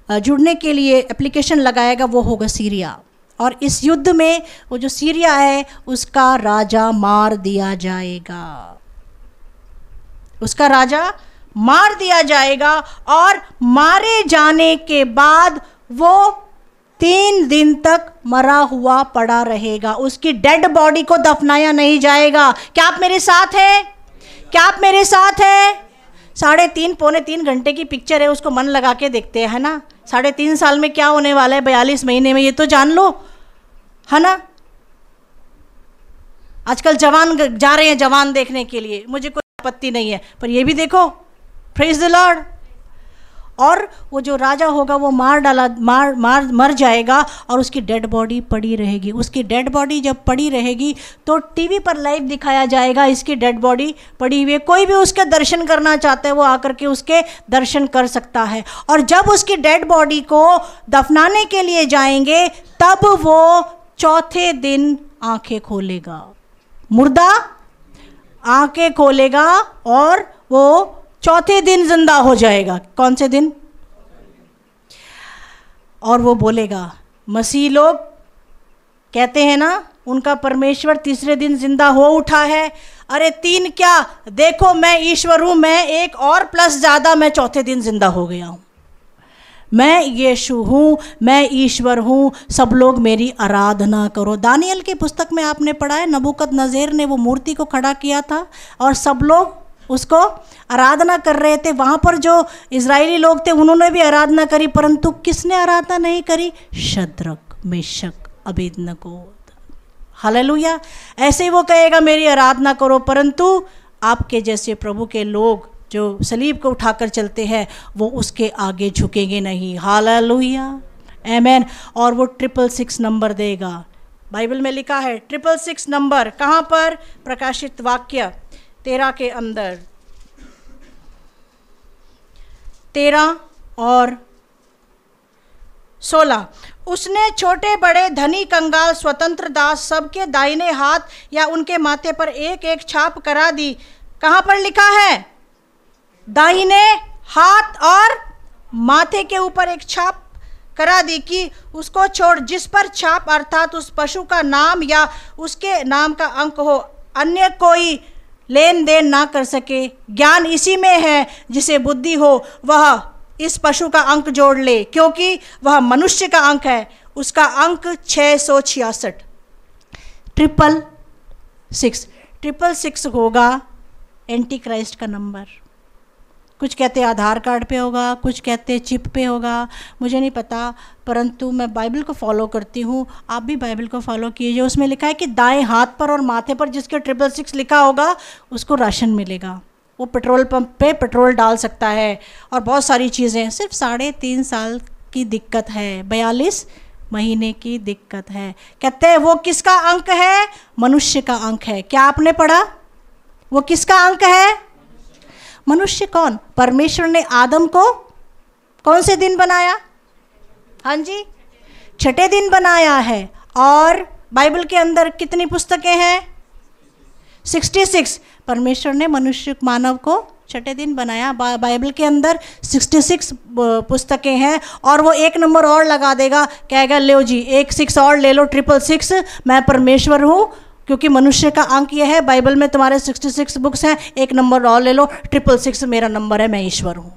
जुड़ने के लिए एप्लीकेशन लगाएगा वो होगा सीरिया। और इस युद्ध में वो जो सीरिया है उसका राजा मार दिया जाएगा, उसका राजा मार दिया जाएगा। और मारे जाने के बाद वो 3 दिन तक मरा हुआ पड़ा रहेगा, उसकी डेड बॉडी को दफनाया नहीं जाएगा। क्या आप मेरे साथ हैं? क्या आप मेरे साथ हैं? 3.5 पौने 3 घंटे की पिक्चर है, उसको मन लगा के देखते हैं, है ना। 3.5 साल में क्या होने वाला है 42 महीने में, ये तो जान लो, है ना। आजकल जवान जा रहे हैं जवान देखने के लिए, मुझे कोई आपत्ति नहीं है, पर ये भी देखो, प्रेज द लॉर्ड। और वो जो राजा होगा वो मर जाएगा और उसकी डेड बॉडी पड़ी रहेगी। उसकी डेड बॉडी जब पड़ी रहेगी तो टीवी पर लाइव दिखाया जाएगा, इसकी डेड बॉडी पड़ी हुई है। कोई भी उसके दर्शन करना चाहता है वो आकर के उसके दर्शन कर सकता है। और जब उसकी डेड बॉडी को दफनाने के लिए जाएंगे तब वो चौथे दिन आंखें खोलेगा, मुर्दा आंखें खोलेगा और वो चौथे दिन जिंदा हो जाएगा। कौन से दिन? और वो बोलेगा, मसीह लोग कहते हैं ना उनका परमेश्वर तीसरे दिन जिंदा हो उठा है। अरे 3 क्या, देखो मैं ईश्वर हूं, मैं एक और प्लस ज़्यादा, मैं चौथे दिन जिंदा हो गया हूं, मैं यीशु हूँ, मैं ईश्वर हूँ, सब लोग मेरी आराधना करो। दानियल की पुस्तक में आपने पढ़ा है, नबूकदनेस्सर ने वो मूर्ति को खड़ा किया था और सब लोग उसको आराधना कर रहे थे। वहाँ पर जो इजरायली लोग थे उन्होंने भी आराधना करी, परंतु किसने आराधना नहीं करी? Shadrach, Meshach, Abednego. हालेलुया। ऐसे ही वो कहेगा मेरी आराधना करो, परंतु आपके जैसे प्रभु के लोग जो सलीब को उठाकर चलते हैं वो उसके आगे झुकेंगे नहीं। हालेलुया, आमेन। और वो 666 नंबर देगा। बाइबल में लिखा है 666 नंबर। कहाँ पर? प्रकाशित वाक्य 13 के अंदर, 13 और 16। उसने छोटे बड़े धनी कंगाल स्वतंत्र दास सबके दाहिने हाथ या उनके माथे पर एक एक छाप करा दी। कहाँ पर लिखा है? दाहिने हाथ और माथे के ऊपर एक छाप करा दी कि उसको छोड़ जिस पर छाप अर्थात उस पशु का नाम या उसके नाम का अंक हो, अन्य कोई लेन देन ना कर सके। ज्ञान इसी में है, जिसे बुद्धि हो वह इस पशु का अंक जोड़ ले, क्योंकि वह मनुष्य का अंक है। उसका अंक 666। 666 होगा एंटी क्राइस्ट का नंबर। कुछ कहते हैं आधार कार्ड पे होगा, कुछ कहते हैं चिप पे होगा, मुझे नहीं पता, परंतु मैं बाइबल को फॉलो करती हूँ, आप भी बाइबल को फॉलो कीजिए। उसमें लिखा है कि दाएं हाथ पर और माथे पर जिसके 666 लिखा होगा उसको राशन मिलेगा, वो पेट्रोल पंप पे पेट्रोल डाल सकता है और बहुत सारी चीज़ें। सिर्फ 3.5 साल की दिक्कत है, 42 महीने की दिक्कत है। कहते हैं वो किसका अंक है? मनुष्य का अंक है। क्या आपने पढ़ा? वो किसका अंक है? मनुष्य। कौन? परमेश्वर ने आदम को कौन से दिन बनाया? हाँ जी, 6ठे दिन बनाया है। और बाइबल के अंदर कितनी पुस्तकें हैं? 66। परमेश्वर ने मनुष्य मानव को 6ठे दिन बनाया। बाइबल के अंदर 66 पुस्तकें हैं। और वो एक नंबर और लगा देगा, कहेगा लो जी एक 6 और ले लो, 666, मैं परमेश्वर हूँ, क्योंकि मनुष्य का अंक यह है। बाइबल में तुम्हारे 66 बुक्स हैं, एक नंबर और ले लो, 666 मेरा नंबर है, मैं ईश्वर हूँ।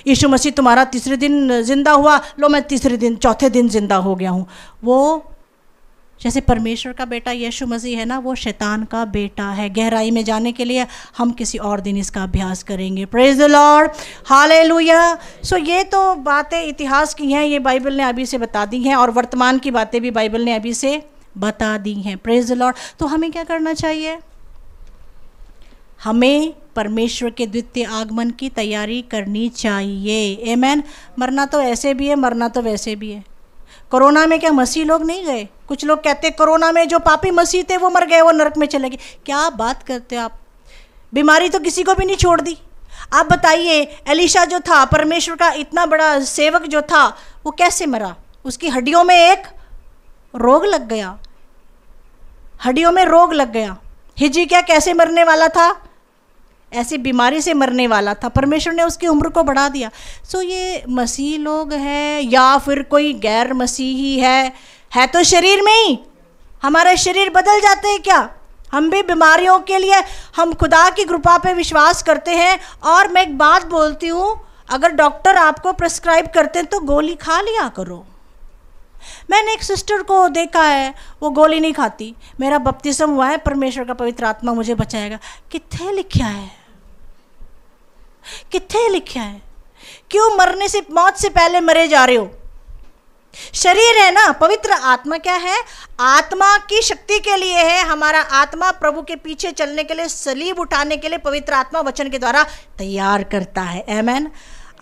यीशु मसीह तुम्हारा तीसरे दिन जिंदा हुआ, लो मैं चौथे दिन जिंदा हो गया हूँ। वो जैसे परमेश्वर का बेटा यीशु मसीह है ना, वो शैतान का बेटा है। गहराई में जाने के लिए हम किसी और दिन इसका अभ्यास करेंगे। Praise the Lord, hallelujah. So ये तो बातें इतिहास की हैं, ये बाइबल ने अभी से बता दी हैं, और वर्तमान की बातें भी बाइबल ने अभी से बता दी हैं। Praise the Lord. तो हमें क्या करना चाहिए? हमें परमेश्वर के द्वितीय आगमन की तैयारी करनी चाहिए। आमेन। मरना तो ऐसे भी है, मरना तो वैसे भी है। कोरोना में क्या मसीह लोग नहीं गए? कुछ लोग कहते कोरोना में जो पापी मसीह थे वो मर गए, वो नरक में चले गए। क्या बात करते हो आप? बीमारी तो किसी को भी नहीं छोड़ दी। आप बताइए, एलीशा जो था, परमेश्वर का इतना बड़ा सेवक जो था, वो कैसे मरा? उसकी हड्डियों में एक रोग लग गया, हड्डियों में रोग लग गया। हिजकिय्याह कैसे मरने वाला था? ऐसी बीमारी से मरने वाला था। परमेश्वर ने उसकी उम्र को बढ़ा दिया। सो ये मसीह लोग हैं या फिर कोई गैर मसीही है तो शरीर में ही। हमारे शरीर बदल जाते हैं क्या? हम भी बीमारियों के लिए हम खुदा की कृपा पे विश्वास करते हैं। और मैं एक बात बोलती हूँ, अगर डॉक्टर आपको प्रिस्क्राइब करते हैं तो गोली खा लिया करो। मैंने एक सिस्टर को देखा है, वो गोली नहीं खाती, मेरा बपतिस्म हुआ है, परमेश्वर का पवित्र आत्मा मुझे बचाएगा। कित्थे लिखा है? कित्थे लिखा है? क्यों मरने से, मौत से पहले मरे जा रहे हो? शरीर है ना, पवित्र आत्मा क्या है? आत्मा की शक्ति के लिए है। हमारा आत्मा प्रभु के पीछे चलने के लिए, सलीब उठाने के लिए पवित्र आत्मा वचन के द्वारा तैयार करता है। आमेन।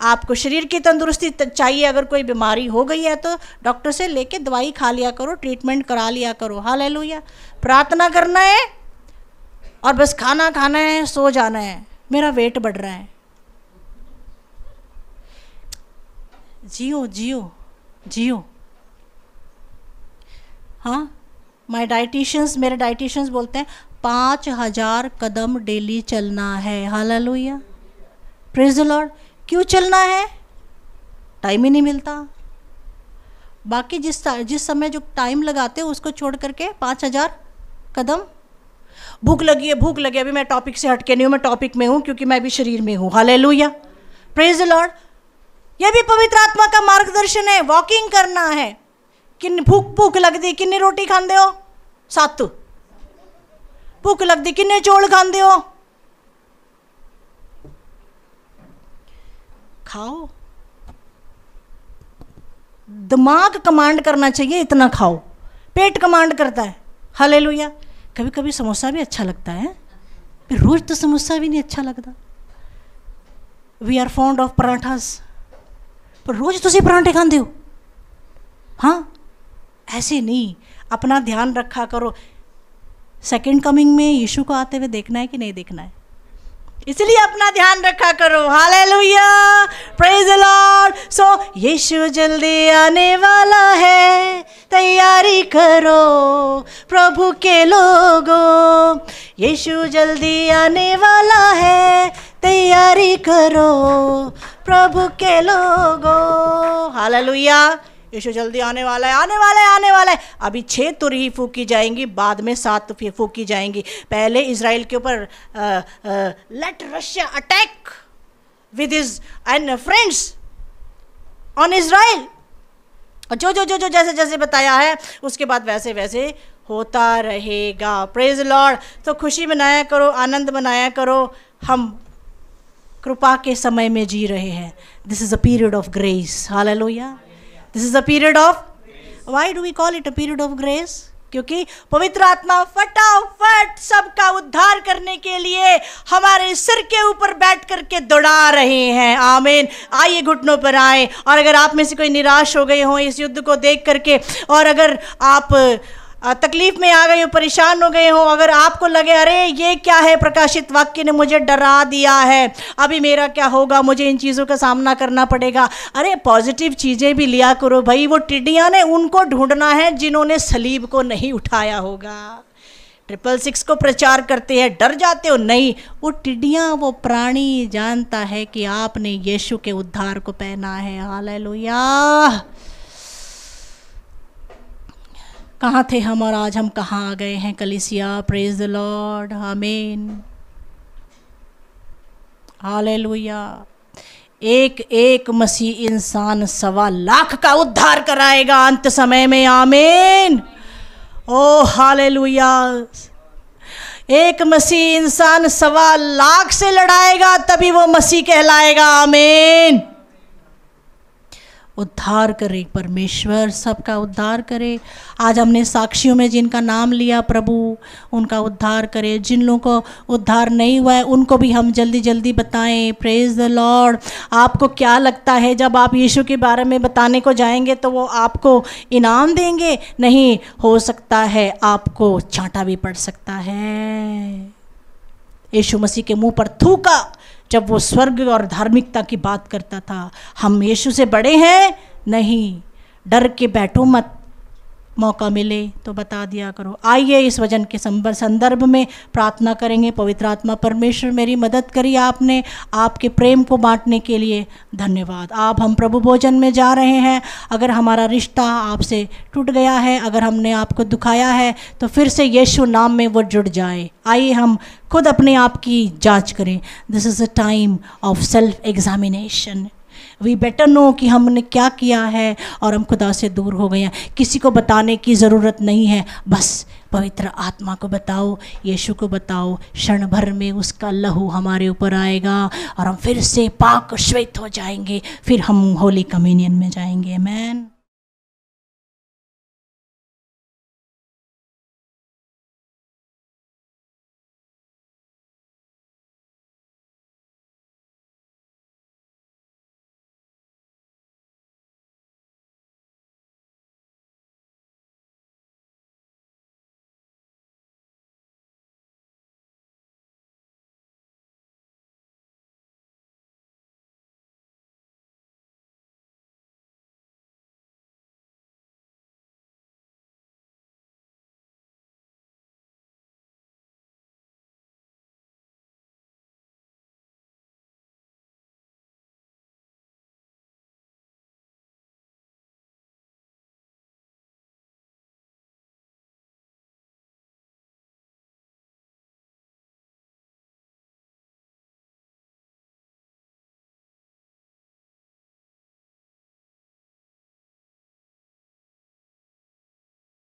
आपको शरीर की तंदुरुस्ती चाहिए, अगर कोई बीमारी हो गई है तो डॉक्टर से लेके दवाई खा लिया करो, ट्रीटमेंट करा लिया करो। हालेलुया। प्रार्थना करना है और बस खाना खाना है, सो जाना है। मेरा वेट बढ़ रहा है, जियो जियो जियो। हाँ, मेरे डाइटिशियंस बोलते हैं 5000 कदम डेली चलना है। Hallelujah, praise the Lord. क्यों चलना है? टाइम ही नहीं मिलता। बाकी जिस समय जो टाइम लगाते हो उसको छोड़ करके 5000 कदम। भूख लगी है, अभी मैं टॉपिक से हटके नहीं हूँ, मैं टॉपिक में हूँ क्योंकि मैं भी शरीर में हूँ। Hallelujah, praise the Lord. यह भी पवित्र आत्मा का मार्गदर्शन है। वॉकिंग करना है। किन भूख लगती, किन्नी रोटी खाते हो? 7। भूख लगती, किन्ने चौल खाते हो? खाओ। दिमाग कमांड करना चाहिए, इतना खाओ। पेट कमांड करता है। हालेलुया। कभी कभी समोसा भी अच्छा लगता है, फिर रोज तो समोसा भी नहीं अच्छा लगता। We are fond of parathas, पर रोज तुसी परांठे खाते हो? हाँ, ऐसे नहीं। अपना ध्यान रखा करो। सेकंड कमिंग में यीशु को आते हुए देखना है कि नहीं देखना है, इसलिए अपना ध्यान रखा करो। Hallelujah, praise the Lord. So यीशु जल्दी आने वाला है, तैयारी करो प्रभु के लोगों। यीशु जल्दी आने वाला है, तैयारी करो प्रभु के लोगों। हालेलुया, यीशु जल्दी आने वाला है, आने वाला है। अभी 6 तुरही फूकी जाएंगी, बाद में 7 फूकी जाएंगी। पहले इजराइल के ऊपर let Russia attack with his and friends on Israel. जो जो जो जो जैसे जैसे बताया है, उसके बाद वैसे वैसे होता रहेगा। Praise Lord. तो खुशी मनाया करो, आनंद मनाया करो। हम कृपा के समय में जी रहे हैं। This is a period of grace. Hallelujah, this is a period of, why do we call it a period of grace? क्योंकि पवित्र आत्मा फटाफट सबका उद्धार करने के लिए हमारे सिर के ऊपर बैठ करके दौड़ा रहे हैं। आमीन। आइए घुटनों पर आए। और अगर आप में से कोई निराश हो गए हो इस युद्ध को देख करके, और अगर आप तकलीफ में आ गए हो, परेशान हो गए हो, अगर आपको लगे अरे ये क्या है, प्रकाशित वाक्य ने मुझे डरा दिया है, अभी मेरा क्या होगा, मुझे इन चीज़ों का सामना करना पड़ेगा, अरे पॉजिटिव चीज़ें भी लिया करो भाई। वो टिड्डियाँ ने उनको ढूंढना है जिन्होंने सलीब को नहीं उठाया होगा। 666 को प्रचार करते हैं, डर जाते हो? नहीं, वो टिड्डियाँ, वो प्राणी जानता है कि आपने यीशु के उद्धार को पहना है। हालेलुया। कहाँ थे हम और आज हम कहाँ आ गए हैं कलीसिया। Praise the Lord. आमीन। हालेलुया। एक एक मसीह इंसान 1.25 लाख का उद्धार कराएगा अंत समय में। आमीन। ओ हालेलुया। एक मसीह इंसान 1.25 लाख से लड़ाएगा, तभी वो मसीह कहलाएगा। आमीन। उद्धार करे परमेश्वर, सबका उद्धार करे। आज हमने साक्षियों में जिनका नाम लिया, प्रभु उनका उद्धार करे। जिन लोगों को उद्धार नहीं हुआ है उनको भी हम जल्दी जल्दी बताएं। Praise the Lord. आपको क्या लगता है जब आप यीशु के बारे में बताने को जाएंगे तो वो आपको इनाम देंगे? नहीं, हो सकता है आपको चांटा भी पड़ सकता है। यीशु मसीह के मुंह पर थूका जब वो स्वर्ग और धार्मिकता की बात करता था। हम यीशु से बड़े हैं? नहीं। डर के बैठो मत, मौका मिले तो बता दिया करो। आइए इस वचन के संदर्भ में प्रार्थना करेंगे। पवित्र आत्मा परमेश्वर मेरी मदद करी आपने, आपके प्रेम को बांटने के लिए धन्यवाद। आप हम प्रभु भोजन में जा रहे हैं। अगर हमारा रिश्ता आपसे टूट गया है, अगर हमने आपको दुखाया है, तो फिर से यीशु नाम में वो जुड़ जाए। आइए हम खुद अपने आप की जांच करें। This is a time of self examination. We better know कि हमने क्या किया है और हम खुदा से दूर हो गए हैं। किसी को बताने की ज़रूरत नहीं है, बस पवित्र आत्मा को बताओ, यीशु को बताओ, क्षण भर में उसका लहू हमारे ऊपर आएगा और हम फिर से पाक श्वेत हो जाएंगे, फिर हम होली कम्युनियन में जाएंगे। आमीन।